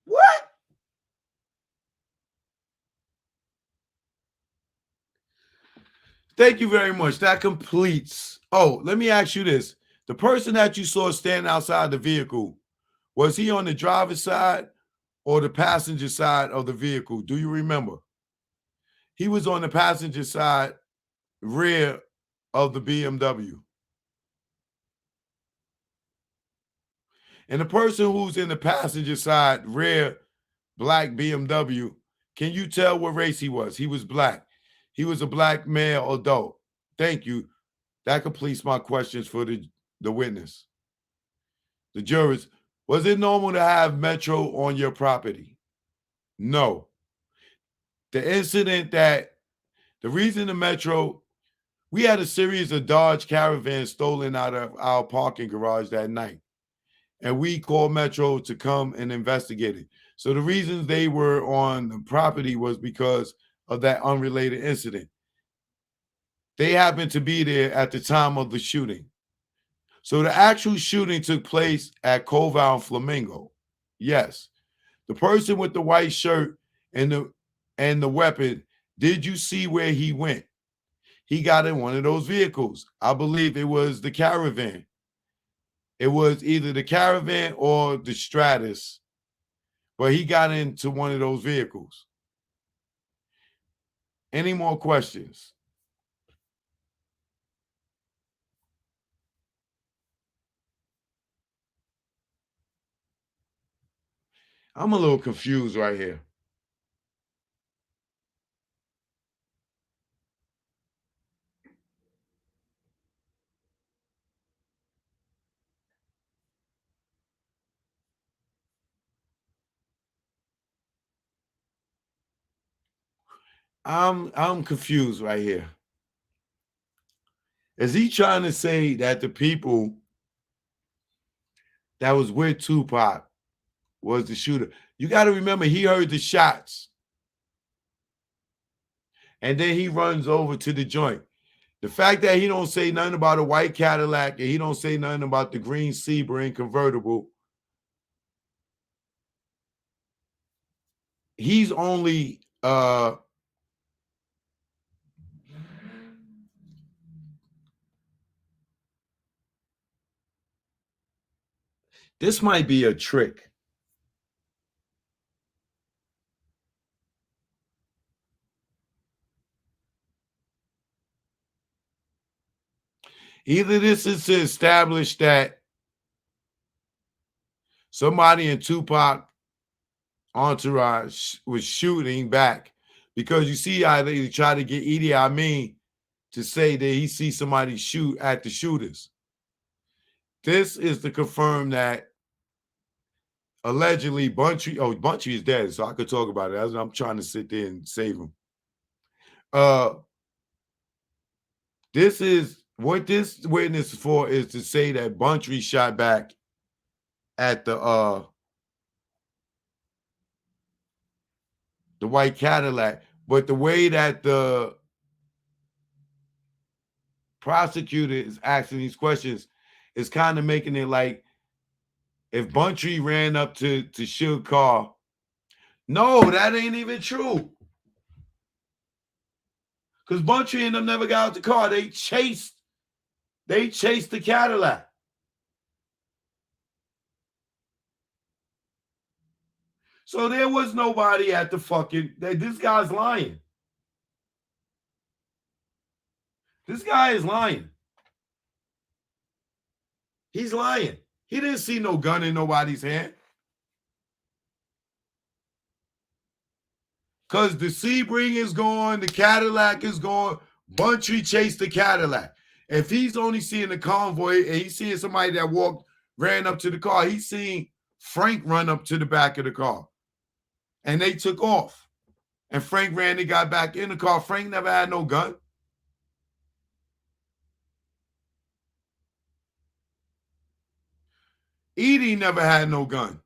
What? Thank you very much. That completes. Oh, let me ask you this. The person that you saw standing outside the vehicle, was he on the driver's side or the passenger side of the vehicle? Do you remember? He was on the passenger side, rear of the BMW. And the person who's in the passenger side, rear black BMW, can you tell what race he was? He was black. He was a black male adult. Thank you. That completes my questions for the witness. The jurors, was it normal to have Metro on your property? No. The incident that The reason the Metro, we had a series of Dodge Caravans stolen out of our parking garage that night. And we called Metro to come and investigate it. So the reasons they were on the property was because of that unrelated incident. They happened to be there at the time of the shooting. So the actual shooting took place at Koval and Flamingo. Yes. The person with the white shirt and the weapon, did you see where he went? He got in one of those vehicles. I believe it was the Caravan. It was either the Caravan or the Stratus, but he got into one of those vehicles. Any more questions? I'm a little confused right here. I'm confused right here. Is he trying to say that the people that was with Tupac was the shooter? You got to remember, he heard the shots. And then he runs over to the joint. The fact that he don't say nothing about a white Cadillac and he don't say nothing about the green Sebring convertible, he's only this might be a trick. Either this is to establish that somebody in Tupac entourage was shooting back, because you see how they try to get Idi Amin to say that he sees somebody shoot at the shooters. This is to confirm that allegedly Bunchy is dead, so I could talk about it. I'm trying to sit there and save him. This is what this witness is for, is to say that Bunchy shot back at the white Cadillac, but the way that the prosecutor is asking these questions is kind of making it like if Bunchy ran up to Suge's car. No, that ain't even true. Because Bunchy and them never got out the car. They chased the Cadillac. So there was nobody at the fucking. This guy's lying. This guy is lying. He's lying. He didn't see no gun in nobody's hand. Because the Sebring is gone, the Cadillac is gone. Bunchy chased the Cadillac. If he's only seeing the convoy and he's seeing somebody that ran up to the car, he's seeing Frank run up to the back of the car. And they took off. And Frank ran and got back in the car. Frank never had no gun. Edie never had no gun.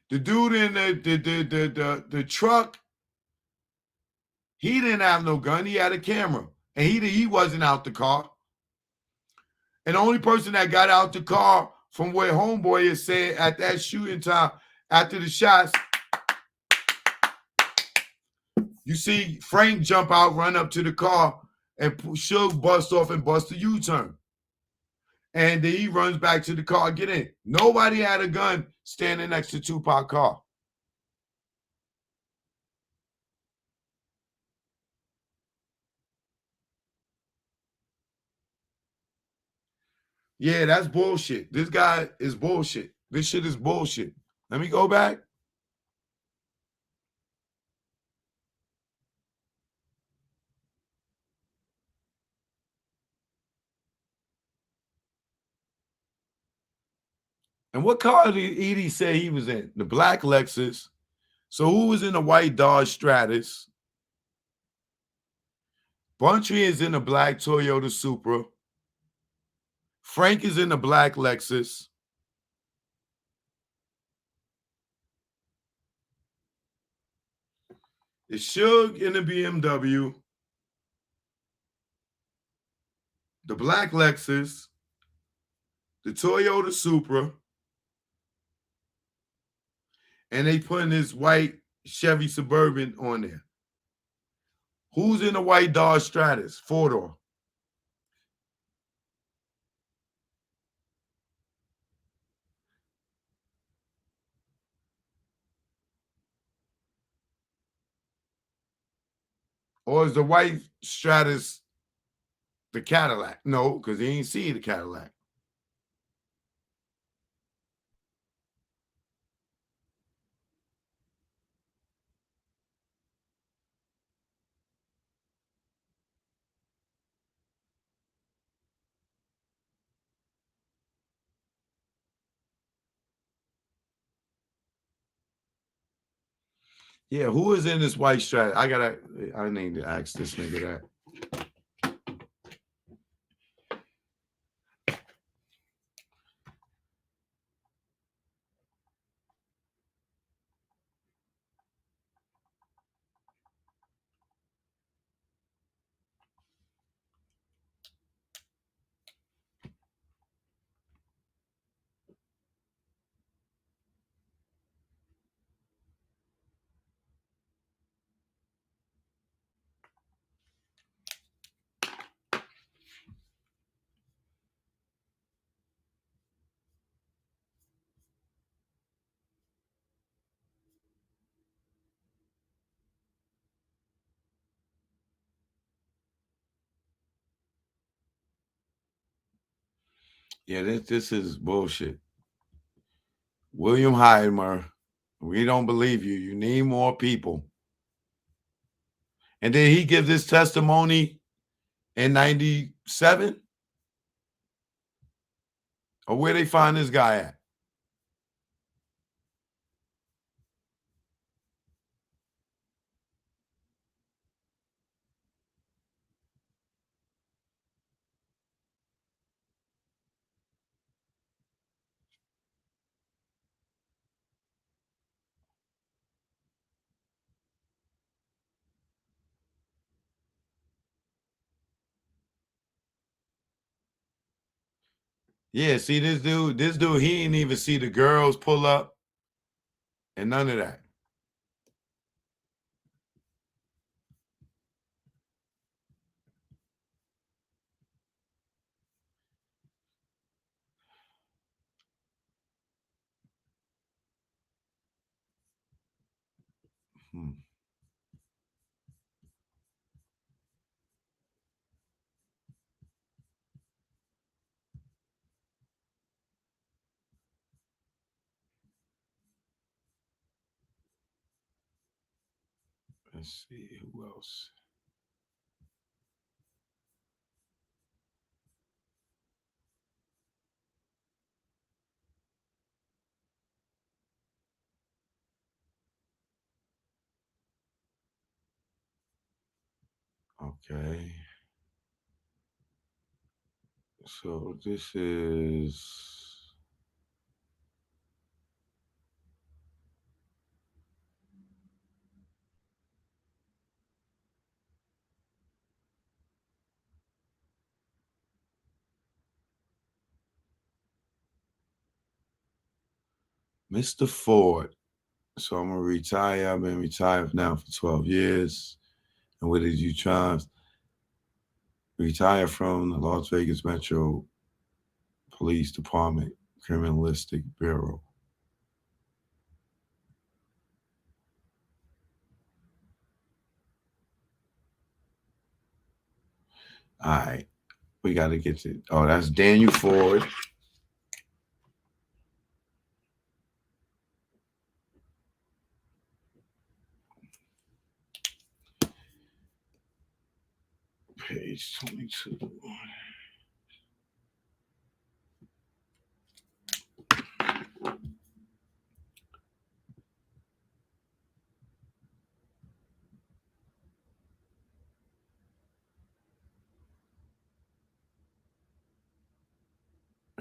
The dude in the truck, he didn't have no gun. He had a camera. And he wasn't out the car. And the only person that got out the car from where homeboy is saying at that shooting time, after the shots, you see Frank jump out, run up to the car, and Suge bust off and bust a U-turn. And then he runs back to the car, get in. Nobody had a gun standing next to Tupac's car. Yeah, that's bullshit. This guy is bullshit. This shit is bullshit. Let me go back. And what car did Edie say he was in? The black Lexus. So who was in the white Dodge Stratus? Buntry is in the black Toyota Supra. Frank is in the black Lexus. It's Suge in the BMW, the black Lexus, the Toyota Supra, and they putting this white Chevy Suburban on there. Who's in the white Dodge Stratus? Four-door. Or is the white Stratus the Cadillac? No, because he ain't see the Cadillac. Yeah, who is in this white Stratus? I need to ask this nigga that. Yeah, this is bullshit. William Heimer, we don't believe you. You need more people. And did he give this testimony in 97? Or where they find this guy at? Yeah, see this dude, he didn't even see the girls pull up and none of that. Hmm. Let's see who else. Okay. So this is Mr. Ford. So I'm gonna retire. I've been retired now for 12 years. And where did you try? Retire from the Las Vegas Metro Police Department Criminalistic Bureau. All right. We got to get to. Oh, that's Daniel Ford. Page 22.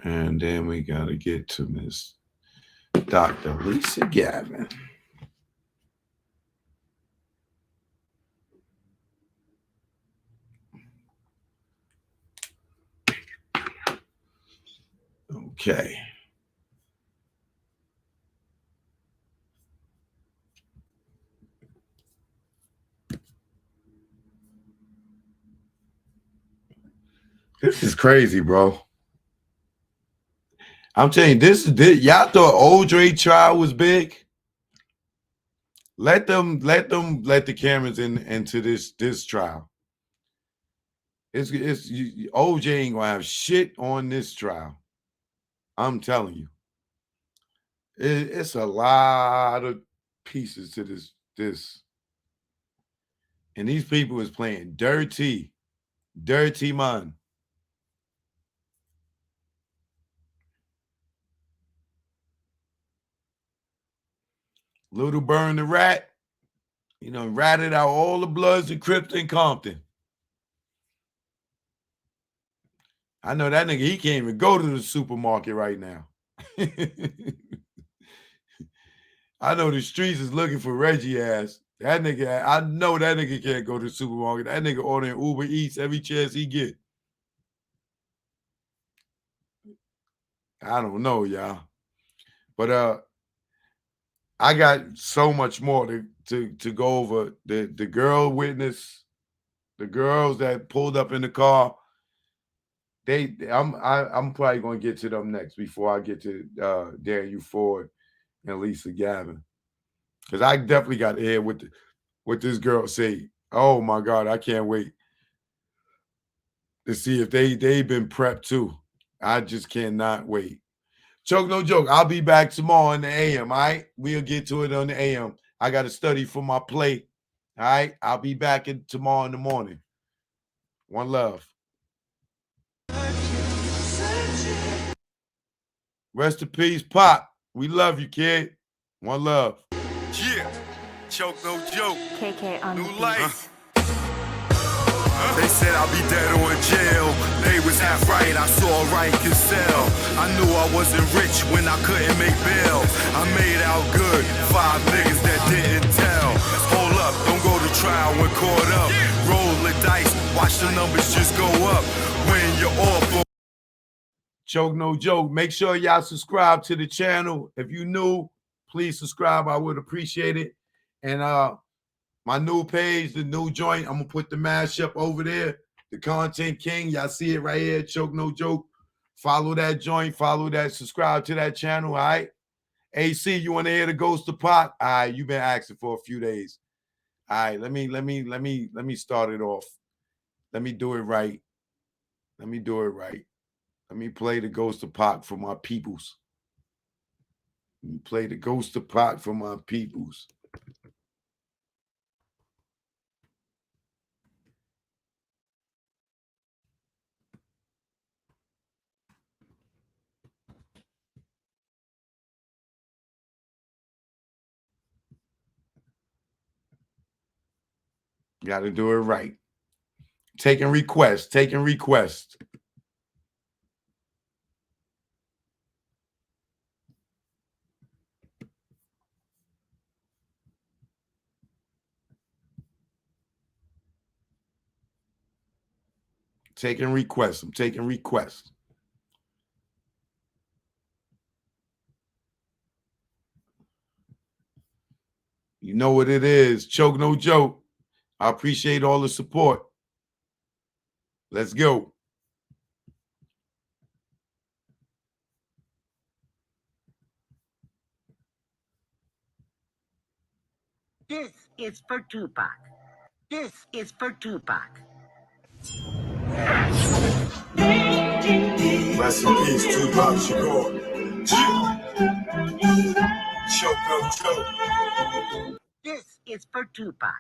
And then we got to get to Miss Dr. Lisa Gavin. Okay. This is crazy, bro. I'm telling you, this y'all thought OJ trial was big. Let the cameras into this trial. It's OJ ain't gonna have shit on this trial. I'm telling you. It's a lot of pieces to this. And these people is playing dirty man. Little Burn the Rat, ratted out all the Bloods and Crips in Compton. I know that nigga, he can't even go to the supermarket right now. I know the streets is looking for Reggie ass. That nigga, I know that nigga can't go to the supermarket. That nigga ordering Uber Eats every chance he get. I don't know, y'all. But I got so much more to go over. The girl witness, the girls that pulled up in the car. I'm probably gonna get to them next before I get to Daniel Ford and Lisa Gavin, because I definitely got to hear what this girl say. Oh my God, I can't wait to see if they've been prepped too. I just cannot wait. Choke no joke. I'll be back tomorrow in the AM. All right, we'll get to it on the AM. I got to study for my play. All right, I'll be back tomorrow in the morning. One love. Rest in peace, Pop. We love you, kid. One love. Yeah, choke no joke. KK on New life. They said I'll be dead or in jail. They was half right, I saw right can sell. I knew I wasn't rich when I couldn't make bail. I made out good, 5 niggas that didn't tell. Hold up, don't go to trial when caught up. Roll the dice, watch the numbers just go up. When you're off. Choke no joke. Make sure y'all subscribe to the channel. If you new, please subscribe. I would appreciate it. And my new page, the new joint, I'm gonna put the mashup over there. The Content King, y'all see it right here. Choke no joke. Follow that joint. Follow that. Subscribe to that channel. All right. AC, you want to hear the Ghost of Pac? All right. You've been asking for a few days. All right. Let me start it off. Let me do it right. Let me do it right. Let me play the Ghost of Pac for my peoples. Let me play the Ghost of Pac for my peoples. Got to do it right. Taking requests. Taking requests. Taking requests. I'm taking requests. You know what it is. Choke no joke. I appreciate all the support. Let's go. This is for Tupac. This is for Tupac. Rest in peace, Tupac Shakur. Choke no joke. This is for Tupac.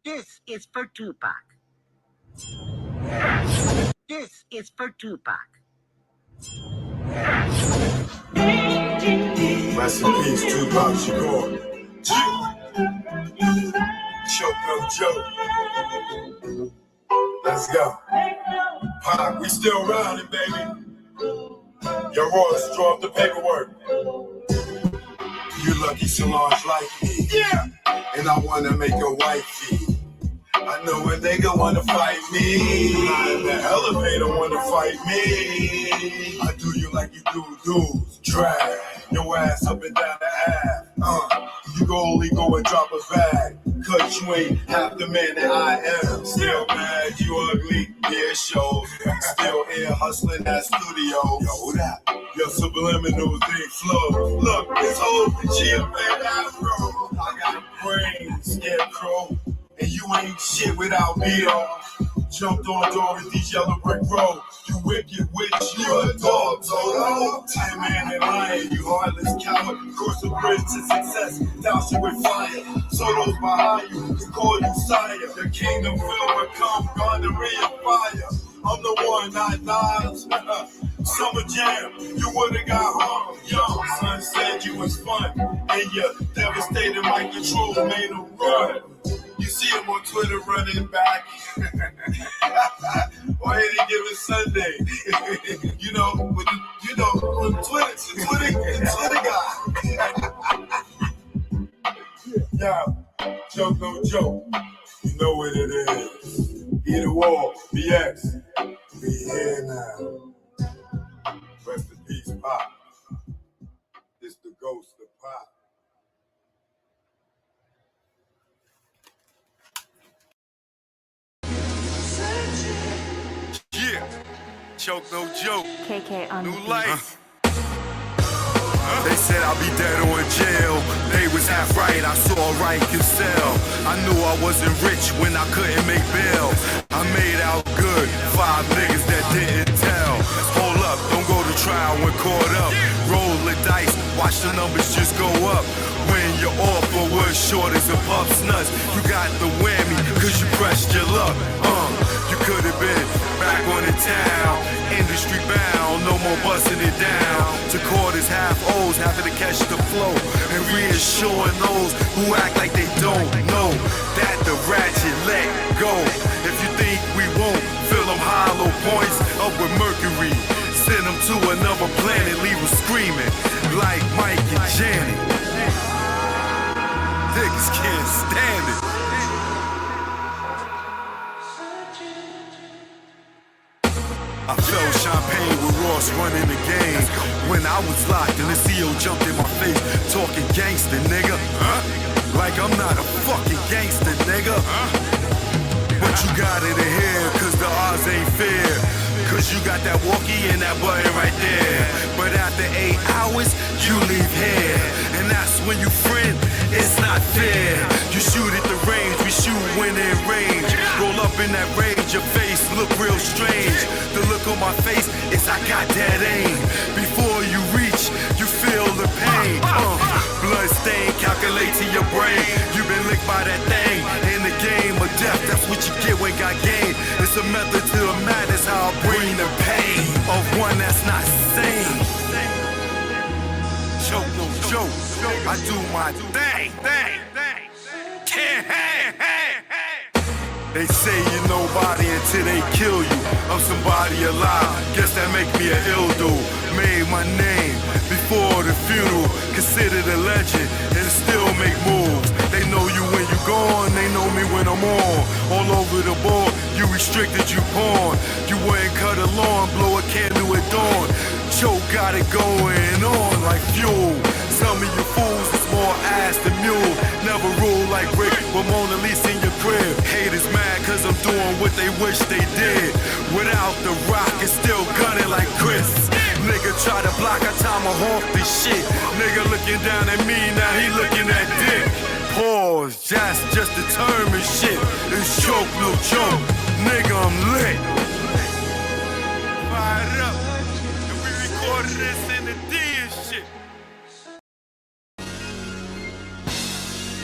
This is for Tupac. This is for Tupac. Rest in peace, Tupac Shakur. Choke no joke. Let's go. Pac, we still rounding, baby. Your Royce, draw up the paperwork. You lucky Solange like me. Yeah. And I wanna make a wifey. I know a nigga wanna fight me. I in the elevator wanna fight me. I do you like you do dudes. Drag your ass up and down the Ave. You go only go and drop a bag. Cause you ain't half the man that I am. Still mad, you ugly, yeah, shows. Still here hustling that studio. Yo, that your subliminal thing flow. Look, this whole G up and afro. I got brains, scarecrow. And you ain't shit without me, yo. Jumped on door with these yellow brick road. You wicked witch, you a dog, so Tin Man and lion, you heartless coward. Cross the bridge to success, douse you with fire. So those behind you can call you sire. The kingdom filled with come, gonorrhea fire. I'm the one, not Nas. Summer Jam, you would've got hung. Young son said you was fun, and your devastated Mike Control made him run. You see him on Twitter running back. Or any given Sunday. you know, on Twitter guy. Yeah, joke no joke. You know what it is. Either war, BX. We here now. Rest in peace, Pop. It's the ghost of Pop. Yeah, choke no joke. KK on New life. They said I'll be dead or in jail. They was half right, I saw right can sell. I knew I wasn't rich when I couldn't make bail. I made out good, 5 niggas that didn't tell. Hold up, don't go to trial when caught up. Roll the dice, watch the numbers just go up. When your offer was short as a pup's nuts, you got the whammy, cause you pressed your luck. You could have been back on the town, industry bound, no more busting it down. To quarters, half O's, having to catch the flow, and reassuring those who act like they don't know that the ratchet let go. If you think we won't fill them hollow points up with mercury, send them to another planet, leave them screaming like Mike and Janet. Niggas can't stand it. I felt champagne with Ross running the game. When I was locked and the CO jumped in my face, talking gangster, nigga. Like I'm not a fucking gangster, nigga. But you got it in here, cause the odds ain't fair. Cause you got that walkie and that button right there. But after 8 hours, you leave here. And that's when you friend, it's not fair. You shoot at the range, we shoot when in range. Roll up in that rage, your face look real strange. The look on my face is I got that aim. Before you reach, you feel the pain. Blood stain, calculate to your brain. You've been licked by that thing. In the game of death, that's what you get when got game. It's a method to the madness, how I bring the pain of one that's not sane. Choke no joke, I do my thing. Can't hang. They say you're nobody until they kill you. I'm somebody alive, guess that make me an ill dude. Made my name before the funeral, considered a legend and still make moves. They know you when you gone, they know me when I'm on. All over the board, you restricted, you pawn. You wouldn't cut a lawn, blow a candle at dawn. Choke got it going on like fuel. Some of you fools is more ass than mule. Never rule like Rick, but Mona Lisa in your crib. Haters mad cause I'm doing what they wish they did. Without the rock, it's still gunning like Chris. Nigga try to block, I time a off this shit. Nigga looking down at me, now he looking at dick. Pause, just determined shit. It's choke, no joke. Nigga, I'm lit. Fired up. And we recorded this in the D and shit.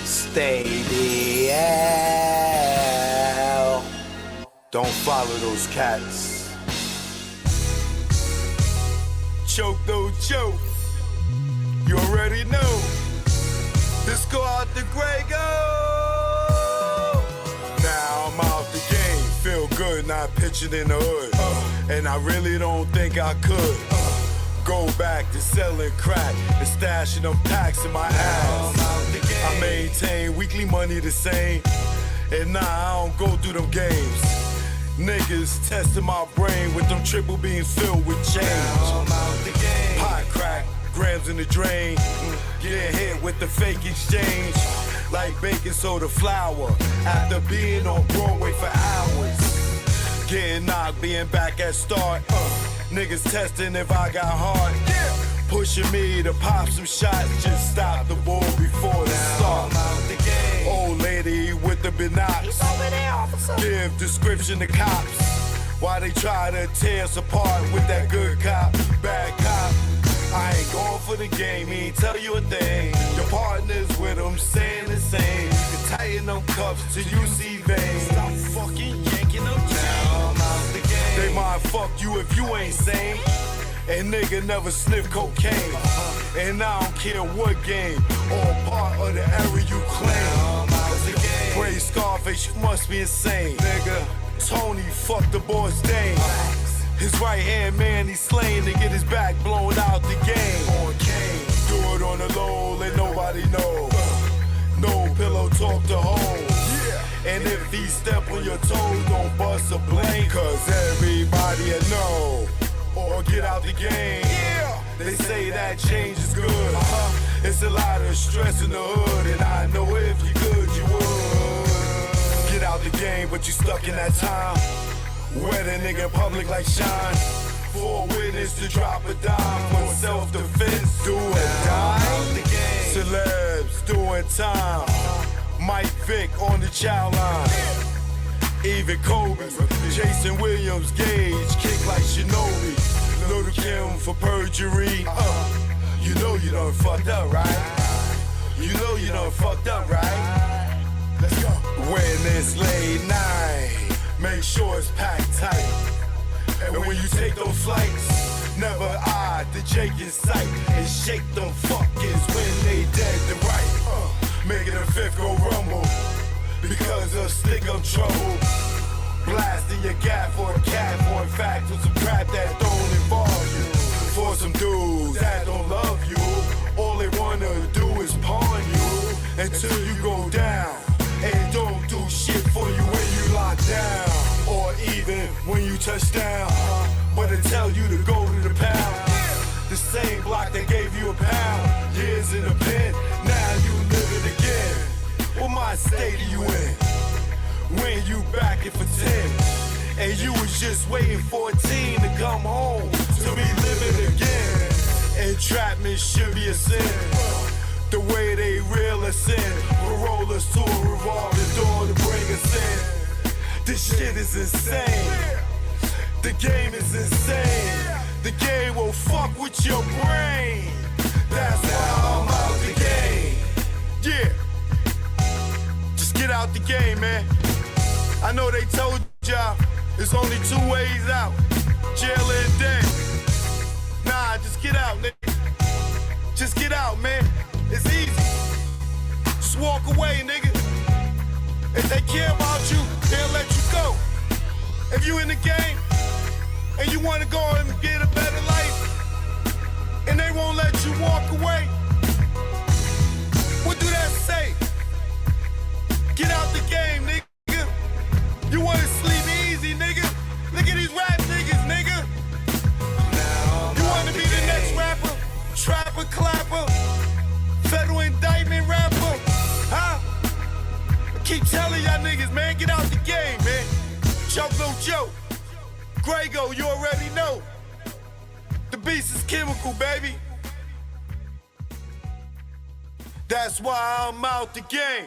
Stay the hell. Don't follow those cats. Choke no joke. You already know. Let's go out the Grey Go. Now I'm out the game. Feel good. good, not pitching in the hood. And I really don't think I could go back to selling crack and stashing them packs in my ass. I maintain weekly money the same, and nah, I don't go through them games. Niggas testing my brain with them triple beams filled with change. Pot crack, grams in the drain, get hit with the fake exchange. Like baking soda flour after being on Broadway for hours. Getting knocked, being back at start. Niggas testing if I got heart. Pushing me to pop some shots, just stop the ball before the start. Old lady with the binocs, give description to cops. Why they try to tear us apart with that good cop, bad cop. I ain't going for the game, he ain't tell you a thing. Your partners with them saying the same. You can tighten them cuffs till you see veins. Stop fucking yanking them down. They might fuck you if you ain't sane. And nigga never sniff cocaine. And I don't care what game or part of the area you claim. Praise Scarface, you must be insane. Nigga, Tony fucked the boss Dane. His right hand man, he's slain to get his back blown out the game. Do it on the low, let nobody know. No pillow talk to home. And if he step on your toes, don't bust a blame. Cause everybody will know. Or get out the game. They say that change is good. It's a lot of stress in the hood, and I know if you could, you would. Get out the game, but you stuck in that time. Wet a nigga in public like Shine. For a witness to drop a dime. For self-defense, do or die. Celebs doing time. Mike Vick on the child line. Even Kobe, Jason Williams, Gage, kick like Shinobi. Little Kim for perjury. You know you done fucked up, right? You know you done fucked up, right? Let's go. When it's late night, make sure it's packed tight. And when you take those flights, never eye the Jake in sight. And shake them fuckers when they dead to right. Making a fifth go rumble. Because of stick of trouble. Blasting your gap for a cat, for in fact, for some crap that don't involve you. For some dudes that don't love you, all they wanna do is pawn you until you go down. And don't do shit for you when you lock down, or even when you touch down. But they tell you to go to the pound. The same block that gave you a pound. Years in the pen, now you live it again. What mind state are you in? When you back it for 10, and you was just waiting for a teen to come home to be living again. Entrapment should be a sin. The way they reel us in, roll us to a revolving door to bring us in. This shit is insane. The game is insane. The game will fuck with your brain. That's why I'm out the game. Yeah. Just get out the game, man. I know they told y'all there's only 2 ways out. Jail and death. Nah, just get out, nigga. Just get out, man. It's easy. Just walk away, nigga. If they care about you, they'll let you go. If you in the game and you wanna go and get a better life, and they won't let you walk away, what do that say? Get out the game, nigga. You wanna sleep easy, nigga? Look at these rap niggas, nigga. You wanna be the next rapper? Trapper, clapper, federal indictment rapper, huh? I keep telling y'all niggas, man, get out the game, man. Joke no joke. Grego, you already know. The beast is chemical, baby. That's why I'm out the game.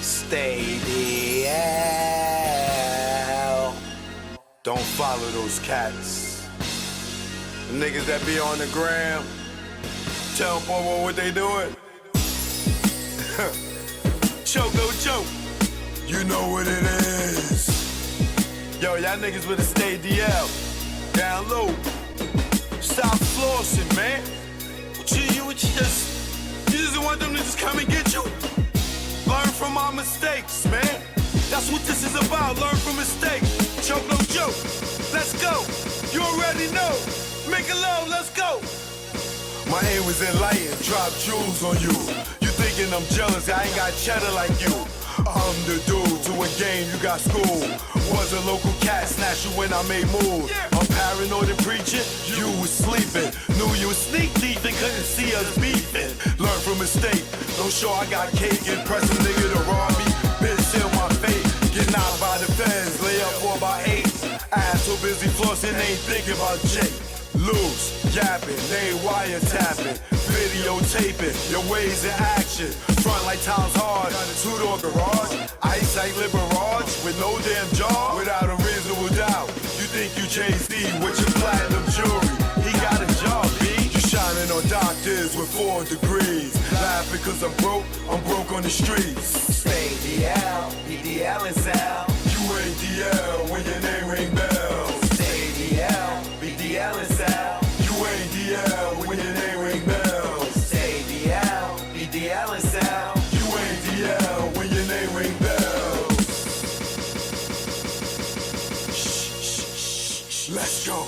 Stay the hell. Don't follow those cats. The niggas that be on the gram, tell Bobo what they doing. Choke, no choke. You know what it is. Yo, y'all niggas better stay DL. Down low. Stop flossing, man. to you, you just want them to just come and get you. Learn from our mistakes, man. That's what this is about, learn from mistakes. Choke no joke, let's go. You already know, make it low, let's go. My aim was enlightened, drop jewels on you. You thinking I'm jealous, I ain't got cheddar like you. I'm the dude to a game, you got school. Was a local cat, snatch you when I made moves. I'm paranoid and preaching, you was sleeping. Knew you was sneak thief and couldn't see us beefing. Learn from mistake, don't show I got cake. Impress a nigga to rob me, bitch seal my fate. Get knocked by the feds, lay up for about 8. Ass so busy flossing, ain't thinking about Jake. Loose, yapping, they wiretapping, videotaping, your ways in action. Front like time's hard, two-door garage, ice like barrage, with no damn jaw, without a reasonable doubt. You think you Jay-Z with your platinum jewelry, he got a job, B. You shining on doctors with 4 degrees, laughing cause I'm broke on the streets. Stay DL, BDL and Sal. You ain't DL when your name ring bells. Stay DL, BDL and Sal. You ain't DL when your name ring bells. Stay DL, BDL and Sal. You ain't DL when your name ring bells. Let's go.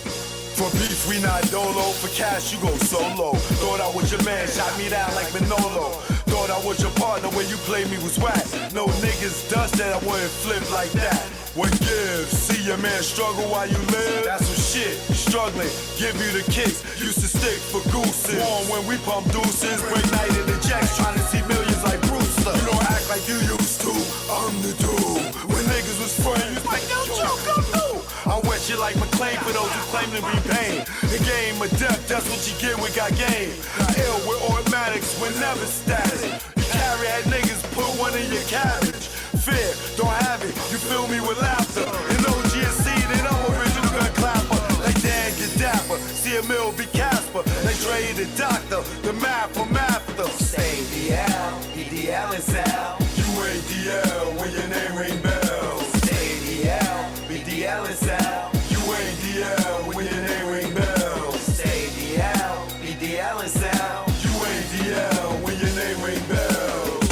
For beef, we not dolo. For cash, you go solo. Thought I was your man, shot me down like Manolo. Thought I was your partner when you played me was whack. No niggas dust that I wouldn't flip like that. What gives? See your man struggle while you live? That's some shit. Struggling, give you the kicks. Used to stick for gooses. Warm when we pump deuces. Break night in the jacks, trying to see millions like Brewster. You don't act like you used to. I'm the dude. When niggas was friends, you was like, yo, Joe, come through. I wet you like McClain for those who claim to be pain. The game of death, that's what you get with got game. Ill with automatics, we're never static. You carry that niggas, put one in your cabbage. Fear, don't have it, you fill me with laughter. In OGSC, they know original gun clapper. Like Dan Gaddafi, see a mill be Casper. Like Dre the doctor, the math from after. Stay DL, BDL and Sal. You ain't DL when your name ring bells. Stay DL, BDL and Sal. You ain't DL when your name ring bells. Stay DL, BDL and Sal. You ain't DL when your name ring bells.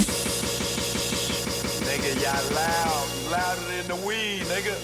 Nigga, y'all loud, louder than the weed, nigga.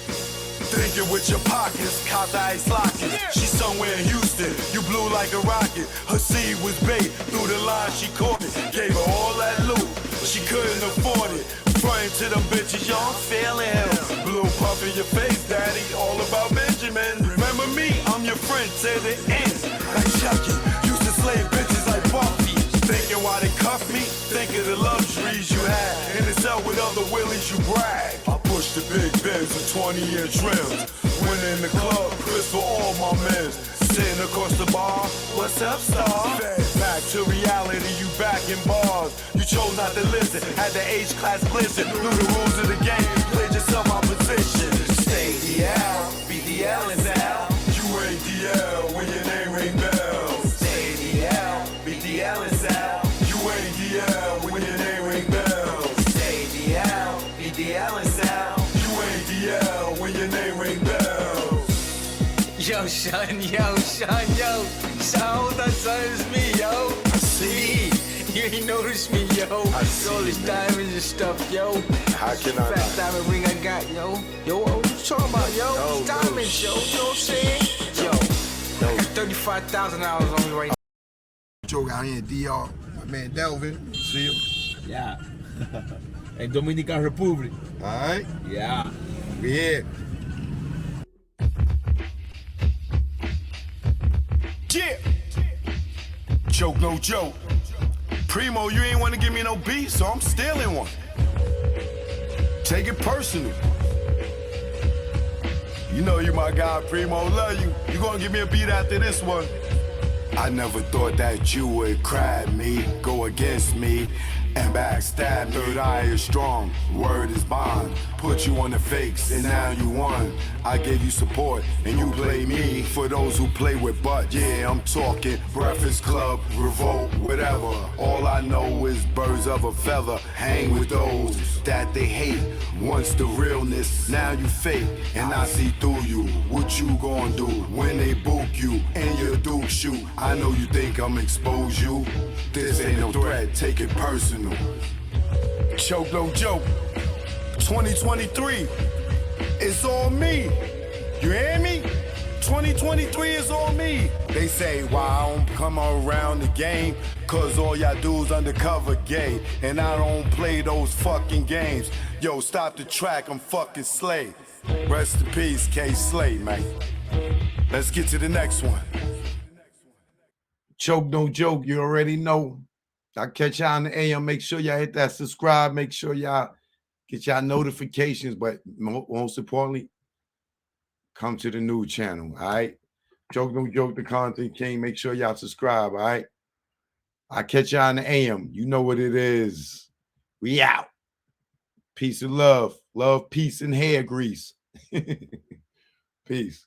Thinking with your pockets, caught the ice locket. She somewhere in Houston, you blew like a rocket. Her seed was bait, through the line she caught it. Gave her all that loot, she couldn't afford it. Frontin' to them bitches, yo, I'm feeling him. Blue puff in your face, daddy, all about Benjamin. Remember me, I'm your friend to the end. Like Chucky, used to slay bitches like Buffy. Thinking why they cuff me, think of the luxuries you had. In the cell with other willies, you brag. I push the big Benz with 20-year trims. Went in the club, Chris for all my men. Sitting across the bar, what's up, star? Back to reality, you back in bars. You chose not to listen, had the H-class blizzard. Knew the rules of the game, played yourself out position. Stay DL, BDL and Sal. You ain't DL when your name ring bells. Stay DL, BDL and Sal. You ain't DL when your name ring bells. Stay DL, BDL and Sal. You ain't DL when your name ring bells. Yo, son, yo. So that son is me, yo. I see. You ain't noticed me, yo. I see, all these man. diamonds and stuff, yo. How can I Fat not? diamond ring I got, yo. Yo, what you talking about, yo? No, These diamonds, yo. You know what I'm saying? Yo, I got $35,000 on me right now. Joe out here in DR, my man Delvin, see him? Yeah. In Dominican Republic. Alright, Yeah. we here. Yeah. Joke, no joke. Primo, you ain't want to give me no beat, so I'm stealing one. Take it personal. You know you my guy, Primo, love you. You gonna give me a beat after this one. I never thought that you would cry me, go against me. and backstab. Third eye is strong, word is bond. Put you on the fakes and now you won. I gave you support and you play me. For those who play with butt, yeah, I'm talking Breakfast Club, Revolt, whatever. All I know is birds of a feather. Hang with those that they hate. Once the realness, now you fake. And I see through you. What you gonna do when they book you and your Duke shoot? I know you think I'm expose you. This ain't no threat, take it personal. Choke no joke. 2023, it's on me. You hear me? 2023 is on me. They say why I don't come around the game, cause all y'all dudes undercover gay. And I don't play those fucking games. Yo, stop the track, I'm fucking Slay. Rest in peace, K Slay, man. Let's get to the next one. Choke no joke, you already know. I'll catch y'all in the AM. Make sure y'all hit that subscribe. Make sure y'all get y'all notifications. But most importantly, come to the new channel, all right? Choke no joke, the content king. Make sure y'all subscribe, all right? I'll catch y'all in the AM. You know what it is. We out. Peace and love. Love, peace, and hair grease. Peace.